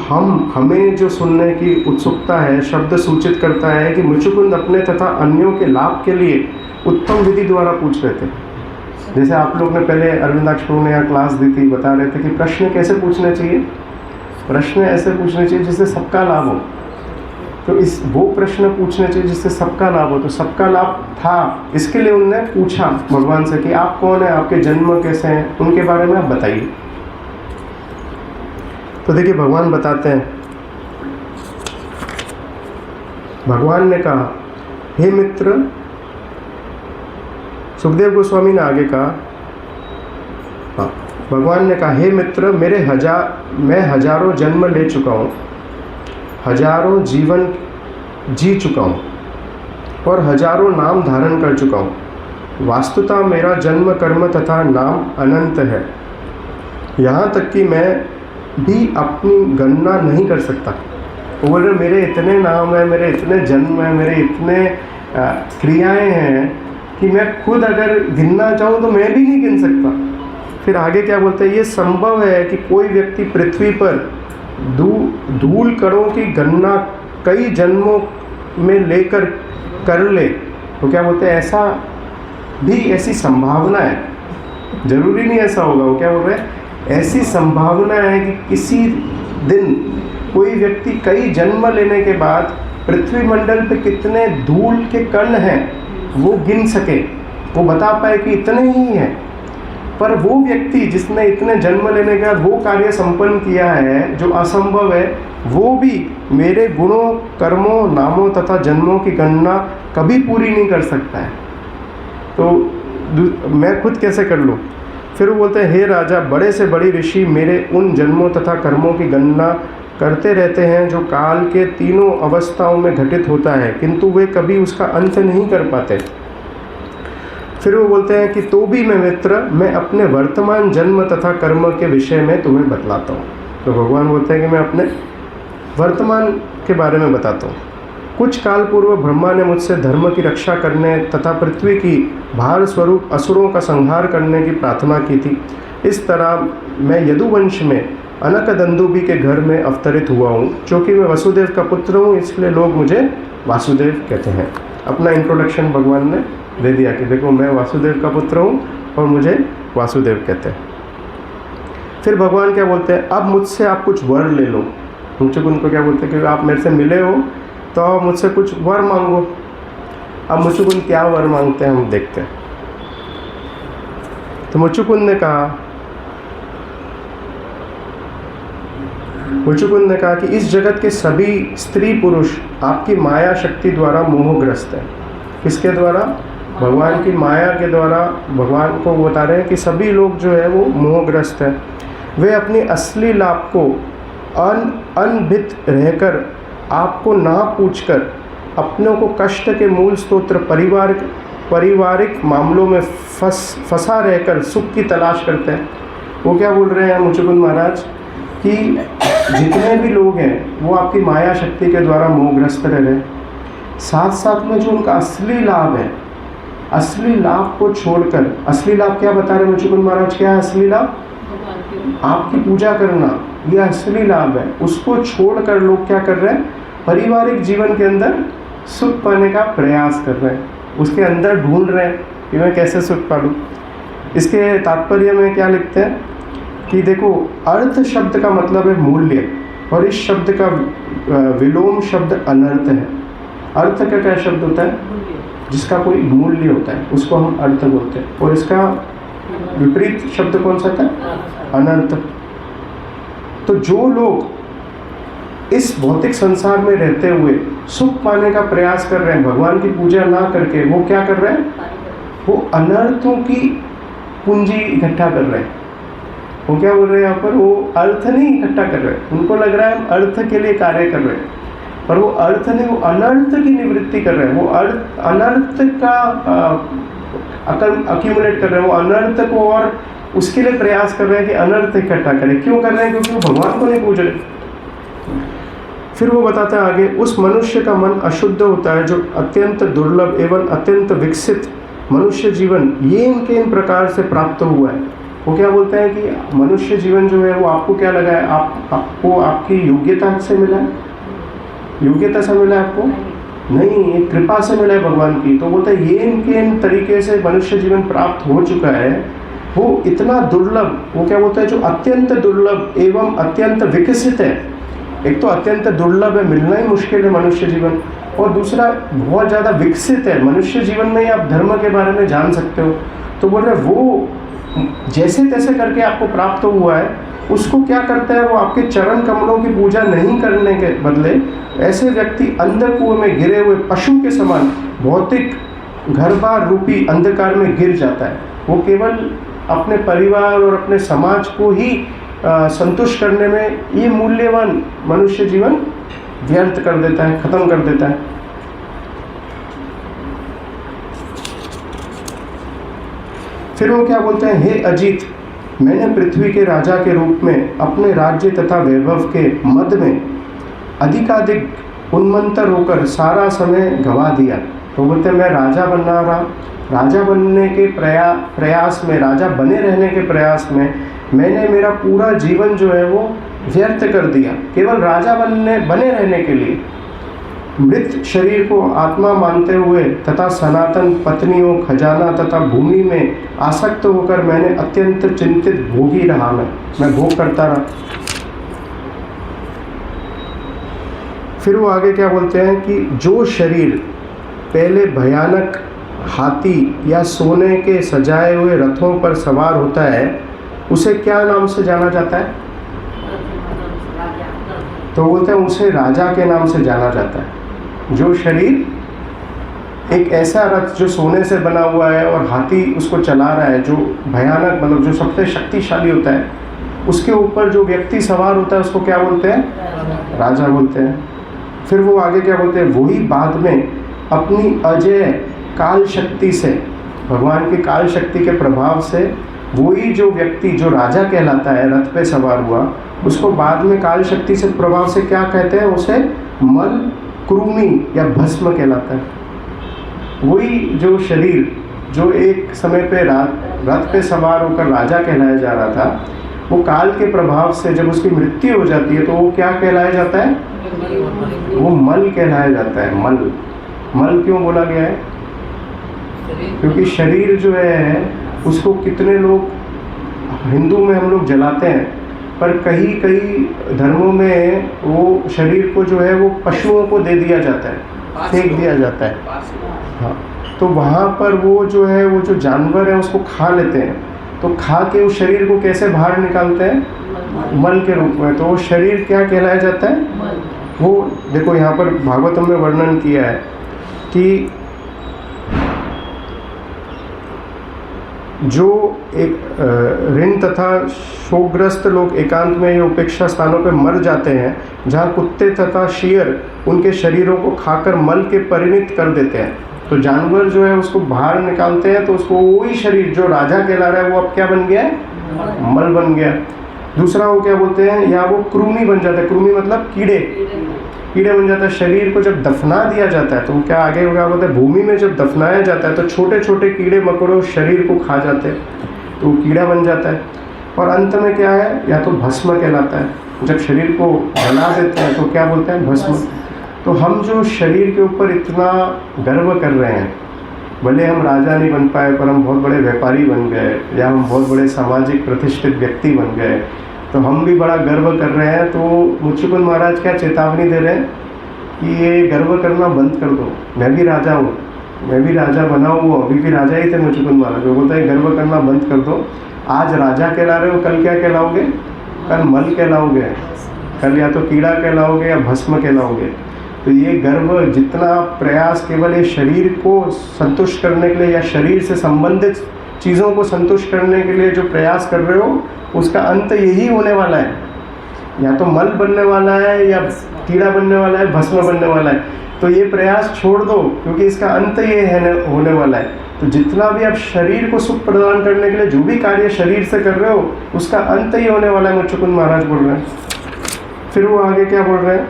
हमें जो सुनने की उत्सुकता है शब्द सूचित करता है कि मुचुकुंद अपने तथा अन्यों के लाभ के लिए उत्तम विधि द्वारा पूछ रहे थे। जैसे आप लोग ने पहले अरविंदाक्ष प्रभु ने यहाँ क्लास दी थी, बता रहे थे कि प्रश्न कैसे पूछने चाहिए। प्रश्न ऐसे पूछने चाहिए जिससे सबका लाभ हो। तो इस वो प्रश्न पूछने चाहिए जिससे सबका लाभ हो। तो सबका लाभ था, इसके लिए उन्होंने पूछा भगवान से कि आप कौन है, आपके जन्म कैसे हैं, उनके बारे में आप बताइए। तो देखिए भगवान बताते हैं, भगवान ने कहा, हे मित्र, सुखदेव गोस्वामी ने आगे कहा, हाँ, भगवान ने कहा, हे मित्र, मैं हजारों जन्म ले चुका हूँ, हजारों जीवन जी चुका हूँ और हजारों नाम धारण कर चुका हूँ। वास्तुतः मेरा जन्म कर्म तथा नाम अनंत है, यहाँ तक कि मैं भी अपनी गणना नहीं कर सकता। वो बोल रहे मेरे इतने नाम हैं, मेरे इतने जन्म हैं, मेरे इतने क्रियाएं हैं कि मैं खुद अगर गिनना चाहूँ तो मैं भी नहीं गिन सकता। फिर आगे क्या बोलते हैं, ये संभव है कि कोई व्यक्ति पृथ्वी पर धूल कणों की गणना कई जन्मों में लेकर कर ले। तो क्या बोलते हैं, ऐसा भी, ऐसी संभावना है, जरूरी नहीं ऐसा होगा। वो क्या बोल रहे हैं, ऐसी संभावना है कि किसी दिन कोई व्यक्ति कई जन्म लेने के बाद पृथ्वी मंडल पे कितने धूल के कण हैं वो गिन सके, वो बता पाए कि इतने ही हैं। पर वो व्यक्ति जिसने इतने जन्म लेने के बाद वो कार्य संपन्न किया है जो असंभव है, वो भी मेरे गुणों, कर्मों, नामों तथा जन्मों की गणना कभी पूरी नहीं कर सकता है। तो मैं खुद कैसे कर लूँ। फिर वो बोलते हैं, हे राजा, बड़े से बड़े ऋषि मेरे उन जन्मों तथा कर्मों की गणना करते रहते हैं जो काल के तीनों अवस्थाओं में घटित होता है, किंतु वे कभी उसका अंत नहीं कर पाते। फिर वो बोलते हैं कि तो भी मैं मित्र, मैं अपने वर्तमान जन्म तथा कर्म के विषय में तुम्हें बतलाता हूँ। तो भगवान बोलते हैं कि मैं अपने वर्तमान के बारे में बताता हूँ। कुछ काल पूर्व ब्रह्मा ने मुझसे धर्म की रक्षा करने तथा पृथ्वी की भार स्वरूप असुरों का संहार करने की प्रार्थना की थी। इस तरह मैं यदुवंश में अनकदंदुबी के घर में अवतरित हुआ हूँ। चूँकि मैं वसुदेव का पुत्र हूँ, इसलिए लोग मुझे वासुदेव कहते हैं। अपना इंट्रोडक्शन भगवान ने दे दिया कि देखो मैं वासुदेव का पुत्र हूँ और मुझे वासुदेव कहते हैं। फिर भगवान क्या बोलते हैं, अब मुझसे आप कुछ वर ले लो। मुचुकुंद को क्या बोलते हैं कि आप मेरे से मिले हो तो आप मुझसे कुछ वर मांगो। अब मुचुकुंद क्या वर मांगते हैं हम देखते हैं। तो मुचुकुंद ने कहा कि इस जगत के सभी स्त्री पुरुष आपकी माया शक्ति द्वारा मोहग्रस्त है। किसके द्वारा? भगवान की माया के द्वारा भगवान को बता रहे हैं कि सभी लोग जो है वो मोहग्रस्त हैं। वे अपनी असली लाभ को अनभित रहकर आपको ना पूछकर अपनों को कष्ट के मूल स्तोत्र पारिवारिक मामलों में फंसा रहकर सुख की तलाश करते हैं। वो क्या बोल रहे हैं मुचुकुंद महाराज कि जितने भी लोग हैं वो आपकी माया शक्ति के द्वारा मोहग्रस्त रह रहे हैं। साथ साथ में जो उनका असली लाभ है, असली लाभ को छोड़कर, असली लाभ क्या बता रहे हैं मुचुकुंद महाराज, क्या है असली लाभ? आपकी पूजा करना, यह असली लाभ है। उसको छोड़कर लोग क्या कर रहे हैं, पारिवारिक जीवन के अंदर सुख पाने का प्रयास कर रहे हैं, उसके अंदर ढूंढ रहे हैं कि मैं कैसे सुख पालूं। इसके तात्पर्य में क्या लिखते हैं कि देखो, अर्थ शब्द का मतलब है मूल्य, और इस शब्द का विलोम शब्द अनर्थ है। अर्थ का क्या शब्द होता है? जिसका कोई मूल्य होता है उसको हम अर्थ बोलते हैं, और इसका विपरीत शब्द कौन सा था? अनर्थ। तो जो लोग इस भौतिक संसार में रहते हुए सुख पाने का प्रयास कर रहे हैं, भगवान की पूजा ना करके, वो क्या कर रहे हैं? वो अनर्थों की पूंजी इकट्ठा कर रहे हैं। वो क्या बोल रहे हैं यहाँ पर? वो अर्थ नहीं इकट्ठा कर रहे हैं। उनको लग रहा है हम अर्थ के लिए कार्य कर रहे हैं, पर वो अर्थ नहीं, वो अनर्थ की निवृत्ति कर रहे हैं। वो अनर्थ का अक्यूमुलेट कर रहे हैं, वो अनर्थ को और उसके लिए प्रयास कर रहे हैं कि अनर्थ इकट्ठा करें। क्यों कर रहे हैं? क्योंकि वो भगवान को नहीं पूज रहे। फिर वो बताता है आगे, उस मनुष्य का मन अशुद्ध होता है जो अत्यंत दुर्लभ एवं अत्यंत विकसित मनुष्य जीवन ये इन प्रकार से प्राप्त हुआ है। वो क्या बोलते हैं कि मनुष्य जीवन जो है वो आपको क्या लगा है? आपको आपकी योग्यता से मिला है? योग्यता से मिला है आपको? नहीं, ये कृपा से मिला है भगवान की। तो बोलते हैं ये इन तरीके से मनुष्य जीवन प्राप्त हो चुका है, वो इतना दुर्लभ, वो क्या बोलता है, जो अत्यंत दुर्लभ एवं अत्यंत विकसित है, एक तो अत्यंत दुर्लभ है, मिलना ही मुश्किल है मनुष्य जीवन, और दूसरा बहुत ज़्यादा विकसित है। मनुष्य जीवन में ही आप धर्म के बारे में जान सकते हो। तो बोल रहे वो जैसे तैसे करके आपको प्राप्त हुआ है, उसको क्या करता है, वो आपके चरण कमलों की पूजा नहीं करने के बदले ऐसे व्यक्ति अंधे कुएं में गिरे हुए पशु के समान भौतिक घर बार रूपी अंधकार में गिर जाता है। वो केवल अपने परिवार और अपने समाज को ही संतुष्ट करने में ये मूल्यवान मनुष्य जीवन व्यर्थ कर देता है, खत्म कर देता है। फिर वो क्या बोलते हैं, हे अजीत, मैंने पृथ्वी के राजा के रूप में अपने राज्य तथा वैभव के मद में अधिकाधिक उन्मंतर होकर सारा समय गवा दिया। तो बोलते हैं मैं राजा बनना रहा, राजा बनने के प्रयास में, राजा बने रहने के प्रयास में मैंने मेरा पूरा जीवन जो है वो व्यर्थ कर दिया, केवल राजा बने रहने के लिए। मृत शरीर को आत्मा मानते हुए तथा सनातन पत्नियों, खजाना तथा भूमि में आसक्त होकर मैंने अत्यंत चिंतित भोगी रहा। मैं भोग करता रहा। फिर वो आगे क्या बोलते हैं कि जो शरीर पहले भयानक हाथी या सोने के सजाए हुए रथों पर सवार होता है, उसे क्या नाम से जाना जाता है? तो बोलते हैं उसे राजा के नाम से जाना जाता है। जो शरीर एक ऐसा रथ जो सोने से बना हुआ है और हाथी उसको चला रहा है, जो भयानक मतलब जो सबसे शक्तिशाली होता है, उसके ऊपर जो व्यक्ति सवार होता है उसको क्या बोलते हैं? राजा बोलते हैं। फिर वो आगे क्या बोलते हैं, वही बाद में अपनी अजय काल शक्ति से, भगवान की काल शक्ति के प्रभाव से, वही जो व्यक्ति जो राजा कहलाता है रथ पे सवार हुआ, उसको बाद में काल शक्ति से प्रभाव से क्या कहते हैं? उसे मल कृमि या भस्म कहलाता है। वही जो शरीर जो एक समय पे रथ पे सवार होकर राजा कहलाया जा रहा था, वो काल के प्रभाव से जब उसकी मृत्यु हो जाती है तो वो क्या कहलाया जाता है? वो मल कहलाया जाता है। मल क्यों बोला गया है? क्योंकि शरीर जो है उसको कितने लोग, हिंदू में हम लोग जलाते हैं, पर कई धर्मों में वो शरीर को जो है वो पशुओं को दे दिया जाता है, फेंक दिया जाता है। हाँ, तो वहाँ पर वो जो है वो जो जानवर है उसको खा लेते हैं। तो खा के उस शरीर को कैसे बाहर निकालते हैं? मल के रूप में। तो वो शरीर क्या कहलाया जाता है? वो देखो यहाँ पर भागवतम में वर्णन किया है कि जो एक ऋण तथा शोकग्रस्त लोग एकांत में या उपेक्षा स्थानों पर मर जाते हैं, जहाँ कुत्ते तथा शेर उनके शरीरों को खाकर मल के परिणित कर देते हैं। तो जानवर जो है उसको बाहर निकालते हैं, तो उसको वही शरीर जो राजा कहला रहा है वो अब क्या बन गया है? मल बन गया। दूसरा वो क्या बोलते हैं, या वो कृमि बन जाता है। कृमि मतलब कीड़े बन जाता है। शरीर को जब दफना दिया जाता है तो क्या आगे क्या बोलते हैं, भूमि में जब दफनाया जाता है तो छोटे छोटे कीड़े मकोड़े शरीर को खा जाते हैं, तो कीड़ा बन जाता है। और अंत में क्या है, या तो भस्म कहलाता है। जब शरीर को जला देते हैं तो क्या बोलते हैं? भस्म। तो हम जो शरीर के ऊपर इतना गर्व कर रहे हैं, भले हम राजा नहीं बन पाए पर हम बहुत बड़े व्यापारी बन गए, या हम बहुत बड़े सामाजिक प्रतिष्ठित व्यक्ति बन गए, तो हम भी बड़ा गर्व कर रहे हैं। तो मुच्चुकुंद महाराज क्या चेतावनी दे रहे हैं कि ये गर्व करना बंद कर दो। मैं भी राजा हूँ, मैं भी राजा बना हूँ, अभी भी राजा ही थे मुच्चुकुंद महाराज। वो बोलता है गर्व करना बंद कर दो। आज राजा कहला रहे हो, कल क्या कहलाओगे? कल मल कहलाओगे, कल या तो कीड़ा कहलाओगे या भस्म कहलाओगे। तो ये गर्व, जितना प्रयास केवल ये शरीर को संतुष्ट करने के लिए या शरीर से संबंधित चीज़ों को संतुष्ट करने के लिए जो प्रयास कर रहे हो, उसका अंत यही होने वाला है। या तो मल बनने वाला है, या कीड़ा बनने वाला है, भस्म बनने वाला है। तो ये प्रयास छोड़ दो, क्योंकि इसका अंत ये है होने वाला है। तो जितना भी आप शरीर को सुख प्रदान करने के लिए जो भी कार्य शरीर से कर रहे हो, उसका अंत ही होने वाला है, मुच्चुकुंद महाराज बोल रहे हैं। फिर वो आगे क्या बोल रहे हैं,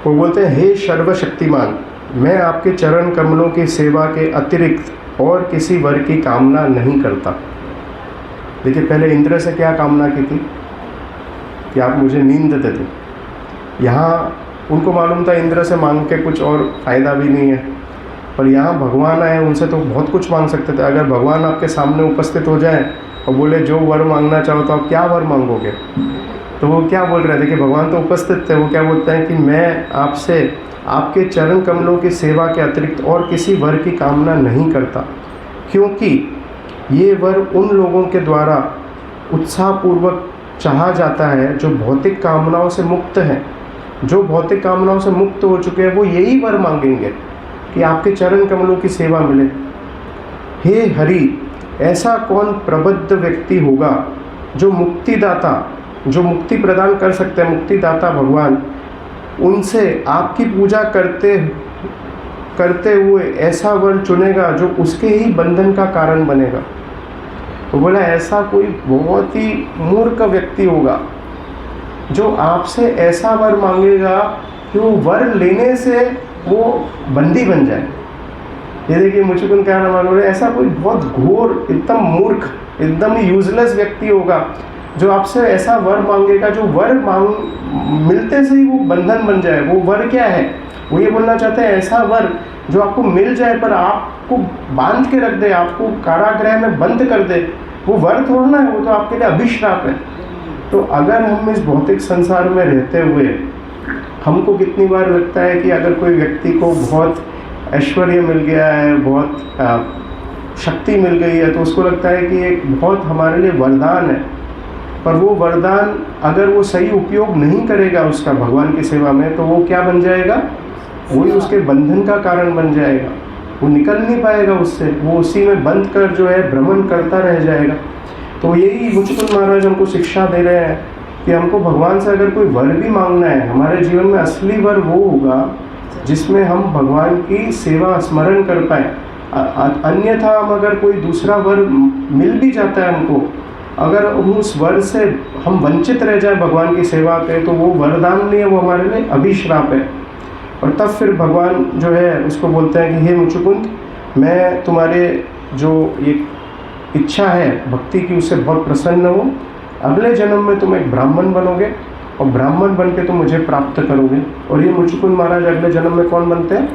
वो बोलते हैं, हे सर्वशक्तिमान, मैं आपके चरण कमलों की सेवा के अतिरिक्त और किसी वर की कामना नहीं करता। देखिए, पहले इंद्र से क्या कामना की थी कि आप मुझे नींद दे दो। यहाँ उनको मालूम था इंद्र से मांग के कुछ और फ़ायदा भी नहीं है, पर यहाँ भगवान आए, उनसे तो बहुत कुछ मांग सकते थे। अगर भगवान आपके सामने उपस्थित हो जाए और बोले जो वर मांगना चाहो तो आप क्या वर मांगोगे, तो वो क्या बोल रहे थे कि भगवान तो उपस्थित थे, वो क्या बोलते हैं कि मैं आपसे आपके चरण कमलों की सेवा के अतिरिक्त और किसी वर की कामना नहीं करता, क्योंकि ये वर उन लोगों के द्वारा उत्साहपूर्वक चाहा जाता है जो भौतिक कामनाओं से मुक्त हैं। जो भौतिक कामनाओं से मुक्त हो चुके हैं वो यही वर मांगेंगे कि आपके चरण कमलों की सेवा मिले। हे हरि, ऐसा कौन प्रबुद्ध व्यक्ति होगा जो मुक्तिदाता, जो मुक्ति प्रदान कर सकते हैं, मुक्तिदाता भगवान, उनसे आपकी पूजा करते हुए ऐसा वर चुनेगा जो उसके ही बंधन का कारण बनेगा। तो बोला ऐसा कोई बहुत ही मूर्ख व्यक्ति होगा जो आपसे ऐसा वर मांगेगा कि वो वर लेने से वो बंदी बन जाए। ये देखिए मुझको क्या नाम बोले, ऐसा कोई बहुत घोर, एकदम मूर्ख, एकदम ही यूजलेस व्यक्ति होगा जो आपसे ऐसा वर मांगेगा जो वर मिलते से ही वो बंधन बन जाए। वो वर क्या है, वो ये बोलना चाहते हैं ऐसा वर जो आपको मिल जाए पर आपको बांध के रख दे, आपको कारागृह में बंद कर दे। वो वर थोड़ा है, वो तो आपके लिए अभिश्राप है। तो अगर हम इस भौतिक संसार में रहते हुए हमको कितनी बार लगता है कि अगर कोई व्यक्ति को बहुत ऐश्वर्य मिल गया है, बहुत शक्ति मिल गई है, तो उसको लगता है कि एक बहुत हमारे लिए वरदान है। पर वो वरदान अगर वो सही उपयोग नहीं करेगा उसका भगवान की सेवा में, तो वो क्या बन जाएगा, वही उसके बंधन का कारण बन जाएगा। वो निकल नहीं पाएगा उससे, वो उसी में बंद कर जो है भ्रमण करता रह जाएगा। तो यही मुचकुंद महाराज हमको शिक्षा दे रहे हैं कि हमको भगवान से अगर कोई वर भी मांगना है, हमारे जीवन में असली वर वो होगा जिसमें हम भगवान की सेवा स्मरण कर पाए। अन्यथा हम अगर कोई दूसरा वर मिल भी जाता है हमको, अगर उस वर से हम वंचित रह जाए भगवान की सेवा के, तो वो वरदान नहीं है, वो हमारे लिए अभिश्राप है। और तब फिर भगवान जो है उसको बोलते हैं कि हे मुचकुंद, मैं तुम्हारे जो ये इच्छा है भक्ति की उससे बहुत प्रसन्न हूँ। अगले जन्म में तुम एक ब्राह्मण बनोगे और ब्राह्मण बन के तुम मुझे प्राप्त करोगे। और ये मुचकुंद महाराज अगले जन्म में कौन बनते हैं,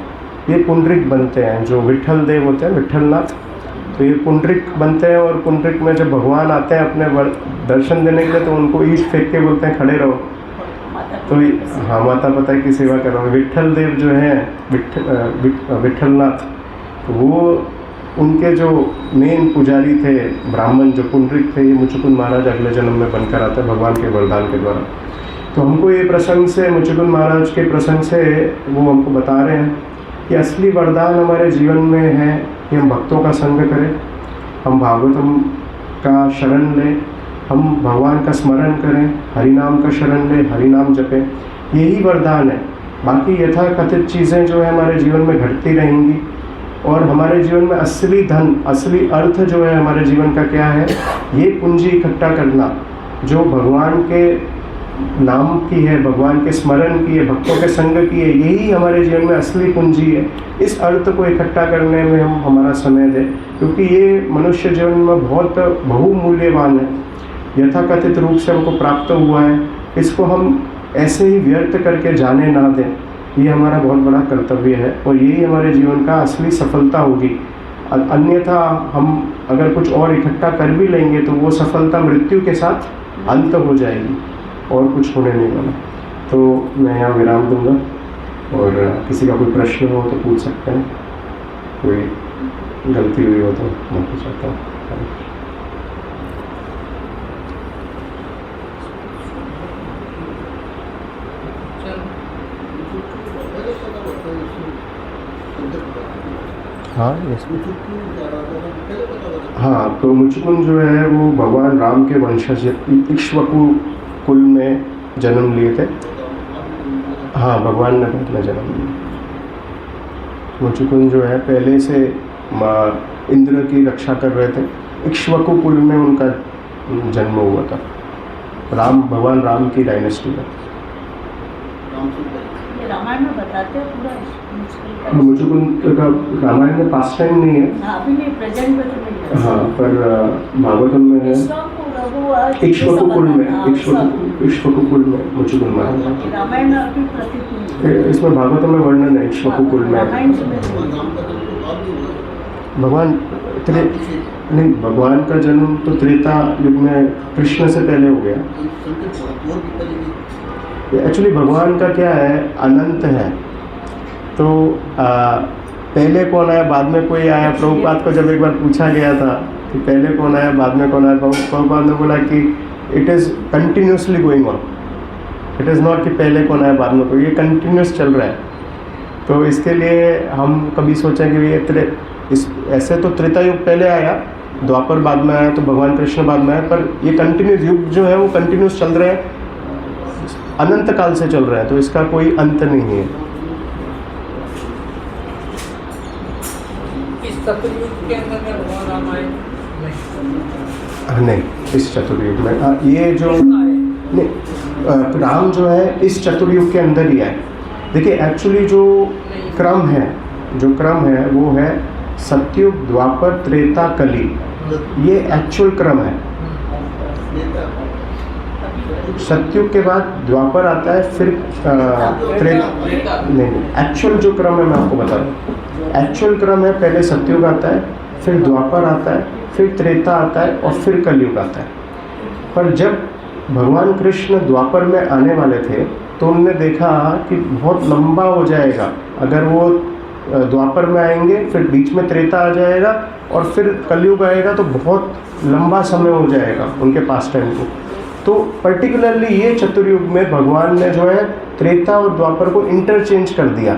ये पुंडरिक बनते हैं, जो विट्ठल देव होते हैं, विट्ठलनाथ। तो ये पुंडरिक बनते हैं और पुंडरिक में जब भगवान आते हैं अपने दर्शन देने के लिए, तो उनको ईंट फेंक के बोलते हैं खड़े रहो। तो हाँ, माता पिता की सेवा कर रहा हूँ। विट्ठल देव जो हैं विट्ठलनाथ, तो वो उनके जो मेन पुजारी थे ब्राह्मण जो पुंडरिक थे, ये मुचकुंद महाराज अगले जन्म में बनकर आते हैं भगवान के वरदान के द्वारा। तो हमको ये प्रसंग से, मुचकुंद महाराज के प्रसंग से वो हमको बता रहे हैं कि असली वरदान हमारे जीवन में है कि हम भक्तों का संग करें, हम भागवतम का शरण लें, हम भगवान का स्मरण करें, हरिनाम का शरण लें, हरिनाम जपें। यही वरदान है। बाकी यथाकथित चीज़ें जो है हमारे जीवन में घटती रहेंगी और हमारे जीवन में असली धन, असली अर्थ जो है हमारे जीवन का क्या है, ये पूंजी इकट्ठा करना जो भगवान के नाम की है, भगवान के स्मरण की है, भक्तों के संग की है, यही हमारे जीवन में असली पूंजी है। इस अर्थ को इकट्ठा करने में हम हमारा समय दें, क्योंकि ये मनुष्य जीवन में बहुत बहुमूल्यवान है, यथाकथित रूप से हमको प्राप्त हुआ है। इसको हम ऐसे ही व्यर्थ करके जाने ना दें, ये हमारा बहुत बड़ा कर्तव्य है और यही हमारे जीवन का असली सफलता होगी। अन्यथा हम अगर कुछ और इकट्ठा कर भी लेंगे तो वो सफलता मृत्यु के साथ अंत हो जाएगी और कुछ होने नहीं वाला। तो मैं यहाँ विराम दूंगा और किसी का कोई प्रश्न हो तो पूछ सकते हैं, कोई गलती हुई हो तो मैं पूछ सकता हूँ। हाँ, हाँ, तो मुचकुंद जो है वो भगवान राम के वंशज इक्ष्वाकु कुल में जन्म लिए थे। हाँ, भगवान ने पहला जन्म लिया। मुचकुंद जो है पहले से इंद्र की रक्षा कर रहे थे, इक्ष्वाकु कुल में उनका जन्म हुआ था, भगवान राम की डायनेस्टी में। रामायण में बताते हैं पूरा मुचकुंद का रामायण में पास्ट टाइम नहीं है, अभी नहीं, प्रेजेंट में तो नहीं है। हाँ, पर भागवतम में है। महाप्रभु आज इक्ष्वाकुकुल में सब इक्ष्वाकुकुल में मुझको मारा। रामायण में आपकी प्रतिकूल इसमें भागवत में वर्णन है इक्ष्वाकुकुल में। रामायण से भगवान नहीं, भगवान का जन्म तो त्रेता युग में कृष्ण से पहले हो गया। एक्चुअली भगवान का क्या है, अनंत है। तो पहले कौन आया बाद में कोई आया? प्रभुपाद को जब एक बार पूछा गया था कि पहले कौन आया बाद में कौन आया, प्रभुपाद ने बोला कि it is continuously going on, it is not कि पहले कौन आया बाद में कोई, ये कंटिन्यूस चल रहा है। तो इसके लिए हम कभी सोचें कि ये ऐसे तो त्रेता युग पहले आया, द्वापर बाद में आया, तो भगवान कृष्ण बाद में आया, पर ये कंटिन्यूस युग जो है वो कंटिन्यूस चल रहे हैं, अनंत काल से चल रहा है, तो इसका कोई अंत नहीं है। इस चतुर्युग के अंदर में भगवान राम आए नहीं, इस चतुर्युग में ये जो नहीं, राम जो है इस चतुर्युग के अंदर ही आए। देखिए एक्चुअली जो क्रम है वो है सतयुग, द्वापर, त्रेता, कली, ये एक्चुअल क्रम है। सतयुग के बाद द्वापर आता है, फिर त्रेता नहीं, एक्चुअल जो क्रम है मैं आपको बता दूँ। एक्चुअल क्रम है, पहले सतयुग आता है, फिर द्वापर आता है, फिर त्रेता आता है और फिर कलयुग आता है। पर जब भगवान कृष्ण द्वापर में आने वाले थे तो उन्होंने देखा कि बहुत लंबा हो जाएगा, अगर वो द्वापर में आएंगे फिर बीच में त्रेता आ जाएगा और फिर कलयुग आएगा तो बहुत लंबा समय हो जाएगा उनके पास टाइम को। तो पर्टिकुलरली ये चतुर्युग में भगवान ने जो है त्रेता और द्वापर को इंटरचेंज कर दिया,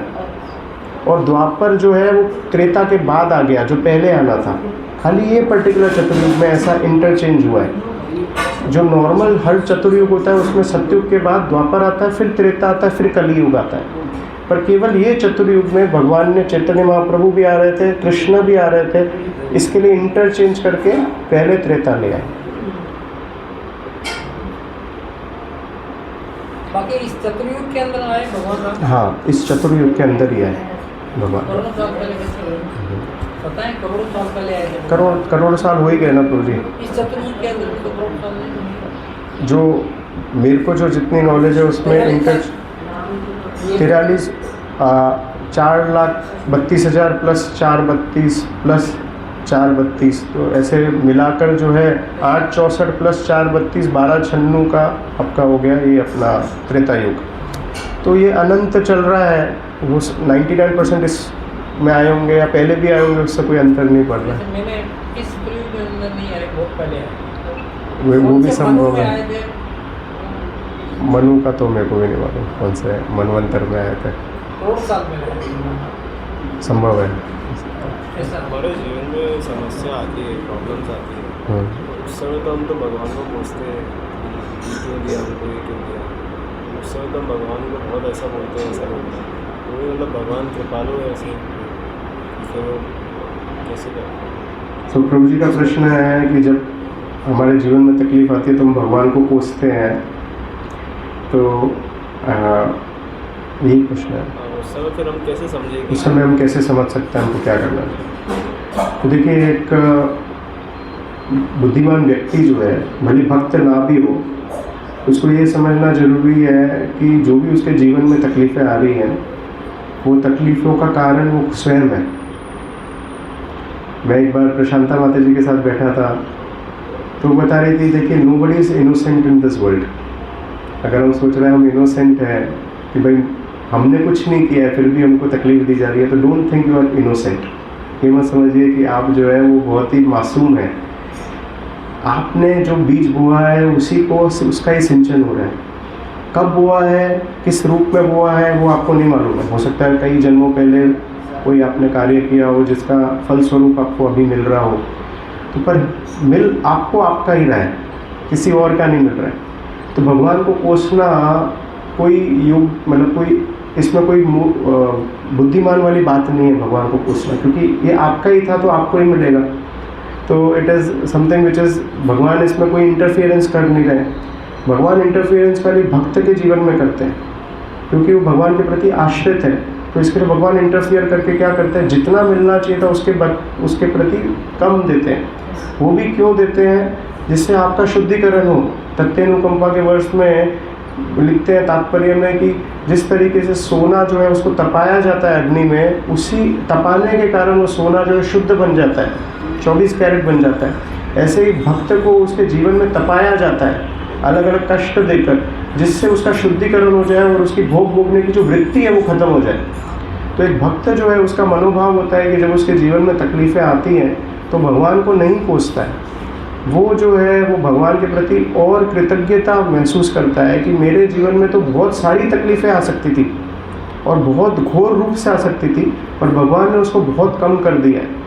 और द्वापर जो है वो त्रेता के बाद आ गया जो पहले आना था। खाली ये पर्टिकुलर चतुर्युग में ऐसा इंटरचेंज हुआ है। जो नॉर्मल हर चतुर्युग होता है उसमें सतयुग के बाद द्वापर आता है, फिर त्रेता आता है, फिर कलियुग आता है। पर केवल ये चतुर्युग में भगवान ने, चैतन्य महाप्रभु भी आ रहे थे, कृष्ण भी आ रहे थे, इसके लिए इंटरचेंज करके पहले त्रेता ले आए। बाकी इस चतुर्युग के अंदर आए भगवान राम। हाँ, इस चतुर्युग के अंदर ही आए भगवान। करोड़ों साल पहले पता है, करोड़ों साल पहले आए थे। करोड़ साल हो ही गए ना प्रभु जी। इस चतुर्युग के अंदर तो करोड़ साल नहीं। जो मेरे को जो जितनी नॉलेज है उसमें 43 4,32,000 प्लस 4,32 प्लस 4,32, तो ऐसे मिलाकर जो है 8,64 प्लस 4,32 12,96 का आपका हो गया ये अपना त्रेता युग। तो ये अनंत चल रहा है, वो 99% इस में आए होंगे या पहले भी आए होंगे, उससे कोई अंतर नहीं पड़ रहा है। मैंने इस त्रियुग के अंदर नहीं आए, बहुत पहले आए। वो भी संभव है। आए थे मनु का तो मेरे को भी नहीं मालूम कौन से मनवंतर में आए थे, करोड़ साल पहले संभव है। ऐसा हमारे जीवन में समस्या आती है, प्रॉब्लम्स आती है, उस समय तो हम तो भगवान को पूछते हैं ये क्यों दिया हमको, ये क्यों दिया। उस समय तो हम भगवान को बहुत ऐसा बोलते हैं, ऐसा बोलते हैं, तो भी मतलब भगवान कृपालु है ऐसे, तो कैसे करें। तो प्रभु जी का प्रश्न है कि जब हमारे जीवन में तकलीफ आती है तो हम भगवान को कोसते हैं, तो यही प्रश्न है। उस समय फिर हम कैसे समझेंगे, उस समय हम कैसे समझ सकते हैं हमको क्या करना है। तो देखिए, एक बुद्धिमान व्यक्ति जो है, भले भक्त ना भी हो, उसको ये समझना जरूरी है कि जो भी उसके जीवन में तकलीफ़ें आ रही हैं वो तकलीफ़ों का कारण वो स्वयं है। मैं एक बार प्रशांता माता जी के साथ बैठा था तो वो बता रही थी, देखिए nobody is innocent in this world. अगर हम सोच रहे हैं हम इनोसेंट हैं कि भाई हमने कुछ नहीं किया है फिर भी हमको तकलीफ दी जा रही है, तो don't think you are innocent. ये मत समझिए कि आप जो है वो बहुत ही मासूम है। आपने जो बीज बोआ है उसी को उसका ही सिंचन हो रहा है। कब बोआ है, किस रूप में बोआ है, वो आपको नहीं मालूम है। हो सकता है कई जन्मों पहले कोई आपने कार्य किया हो जिसका फलस्वरूप आपको अभी मिल रहा हो, तो पर मिल आपको आपका ही रहा है, किसी और का नहीं मिल रहा है। तो भगवान को कोसना कोई योग, मतलब कोई इसमें कोई बुद्धिमान वाली बात नहीं है भगवान को कोसना, क्योंकि ये आपका ही था तो आपको ही मिलेगा। तो it is something which is, भगवान इसमें कोई इंटरफियरेंस कर नहीं रहे। भगवान इंटरफियरेंस खाली भक्त के जीवन में करते हैं, क्योंकि वो भगवान के प्रति आश्रित है। तो इसके लिए भगवान इंटरफियर करके क्या करते हैं, जितना मिलना चाहिए था उसके प्रति कम देते हैं। वो भी क्यों देते हैं जिससे आपका शुद्धिकरण हो। तथ्यानुकंपा के वर्ष में लिखते हैं तात्पर्य में कि जिस तरीके से सोना जो है उसको तपाया जाता है अग्नि में, उसी तपाने के कारण वो सोना जो है शुद्ध बन जाता है, 24 कैरेट बन जाता है। ऐसे ही भक्त को उसके जीवन में तपाया जाता है अलग अलग कष्ट देकर, जिससे उसका शुद्धिकरण हो जाए और उसकी भोग भोगने की जो वृत्ति है वो खत्म हो जाए। तो एक भक्त जो है उसका मनोभाव होता है कि जब उसके जीवन में तकलीफ़ें आती हैं तो भगवान को नहीं कोसता है, वो जो है वो भगवान के प्रति और कृतज्ञता महसूस करता है कि मेरे जीवन में तो बहुत सारी तकलीफ़ें आ सकती थी और बहुत घोर रूप से आ सकती थी, पर भगवान ने उसको बहुत कम कर दिया है।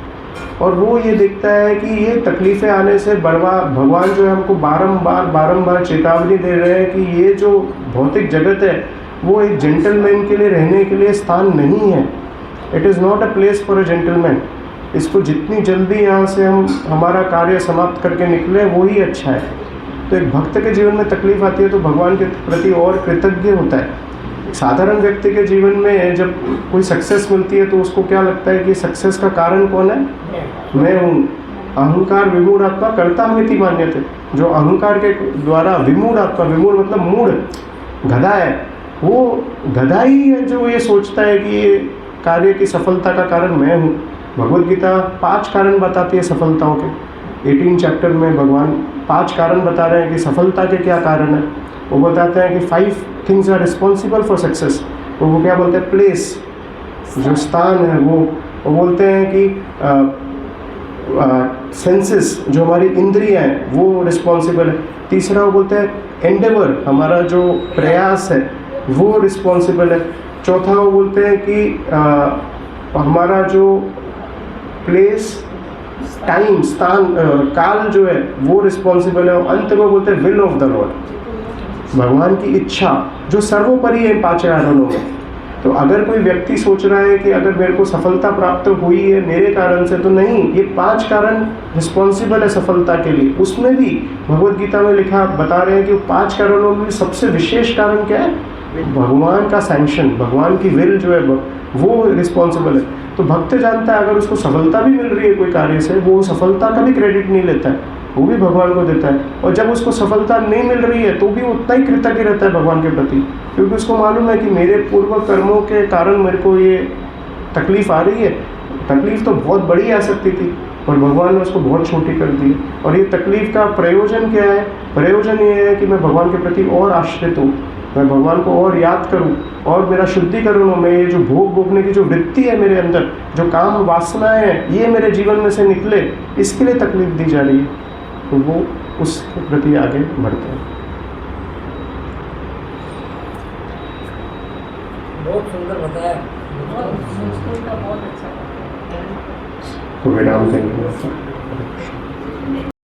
और वो ये देखता है कि ये तकलीफ़ें आने से भगवान जो है हमको बारंबार चेतावनी दे रहे हैं कि ये जो भौतिक जगत है वो एक जेंटलमैन के लिए रहने के लिए स्थान नहीं है। It is not a place for a gentleman. इसको जितनी जल्दी यहाँ से हम हमारा कार्य समाप्त करके निकले वही अच्छा है। तो एक भक्त के जीवन में तकलीफ आती है तो भगवान के प्रति और कृतज्ञ होता है। साधारण व्यक्ति के जीवन में जब कोई सक्सेस मिलती है तो उसको क्या लगता है कि सक्सेस का कारण कौन है? मैं हूँ। अहंकार विमूढ़ आत्मा कर्ता मिति मान्यते। जो अहंकार के द्वारा विमूढ़ आत्मा, विमूढ़ मतलब मूढ़, गधा है, वो गधा ही है जो ये सोचता है कि ये कार्य की सफलता का कारण मैं हूँ। भगवद गीता 5 कारण बताती है सफलताओं के। 18 चैप्टर में भगवान 5 कारण बता रहे हैं कि सफलता के क्या कारण है। वो बताते हैं कि 5 things are responsible for success. तो वो क्या बोलते हैं? प्लेस, जो स्थान है वो बोलते हैं कि सेंसेस, जो हमारी इंद्रियां हैं वो रिस्पॉन्सिबल है। तीसरा वो बोलते हैं एंडेवर, हमारा जो प्रयास है वो रिस्पॉन्सिबल है। चौथा वो बोलते हैं कि हमारा जो प्लेस, टाइम, स्थान, काल जो है वो रिस्पॉन्सिबल है। और अंत में बोलते हैं विल ऑफ द लॉर्ड, भगवान की इच्छा जो सर्वोपरि है 5 कारणों में। तो अगर कोई व्यक्ति सोच रहा है कि अगर मेरे को सफलता प्राप्त हुई है मेरे कारण से, तो नहीं, ये 5 कारण रिस्पॉन्सिबल है सफलता के लिए। उसमें भी भगवद गीता में लिखा बता रहे हैं कि 5 कारणों में सबसे विशेष कारण क्या है? भगवान का सैंक्शन, भगवान की विल जो है वो रिस्पॉन्सिबल है। तो भक्त जानता है अगर उसको सफलता भी मिल रही है कोई कार्य से, वो सफलता का भी क्रेडिट नहीं लेता है, वो भी भगवान को देता है। और जब उसको सफलता नहीं मिल रही है तो भी उतना ही कृतज्ञ रहता है भगवान के प्रति, क्योंकि उसको मालूम है कि मेरे पूर्व कर्मों के कारण मेरे को ये तकलीफ़ आ रही है। तकलीफ़ तो बहुत बड़ी आ सकती थी और भगवान ने उसको बहुत छोटी कर दी। और ये तकलीफ़ का प्रयोजन क्या है? प्रयोजन ये है कि मैं भगवान के प्रति और आश्रित हूँ, मैं भगवान को और याद करूं और मेरा शुद्धिकरण हो। मैं ये जो भोग भोगने की जो वृत्ति है मेरे अंदर, जो काम वासनाएं हैं, ये मेरे जीवन में से निकले, इसके लिए तकलीफ दी जा रही है। तो वो उसके प्रति आगे बढ़ते हैं। बहुत सुंदर बताया। संस्कृत का बहुत अच्छा तो विराम देंगे।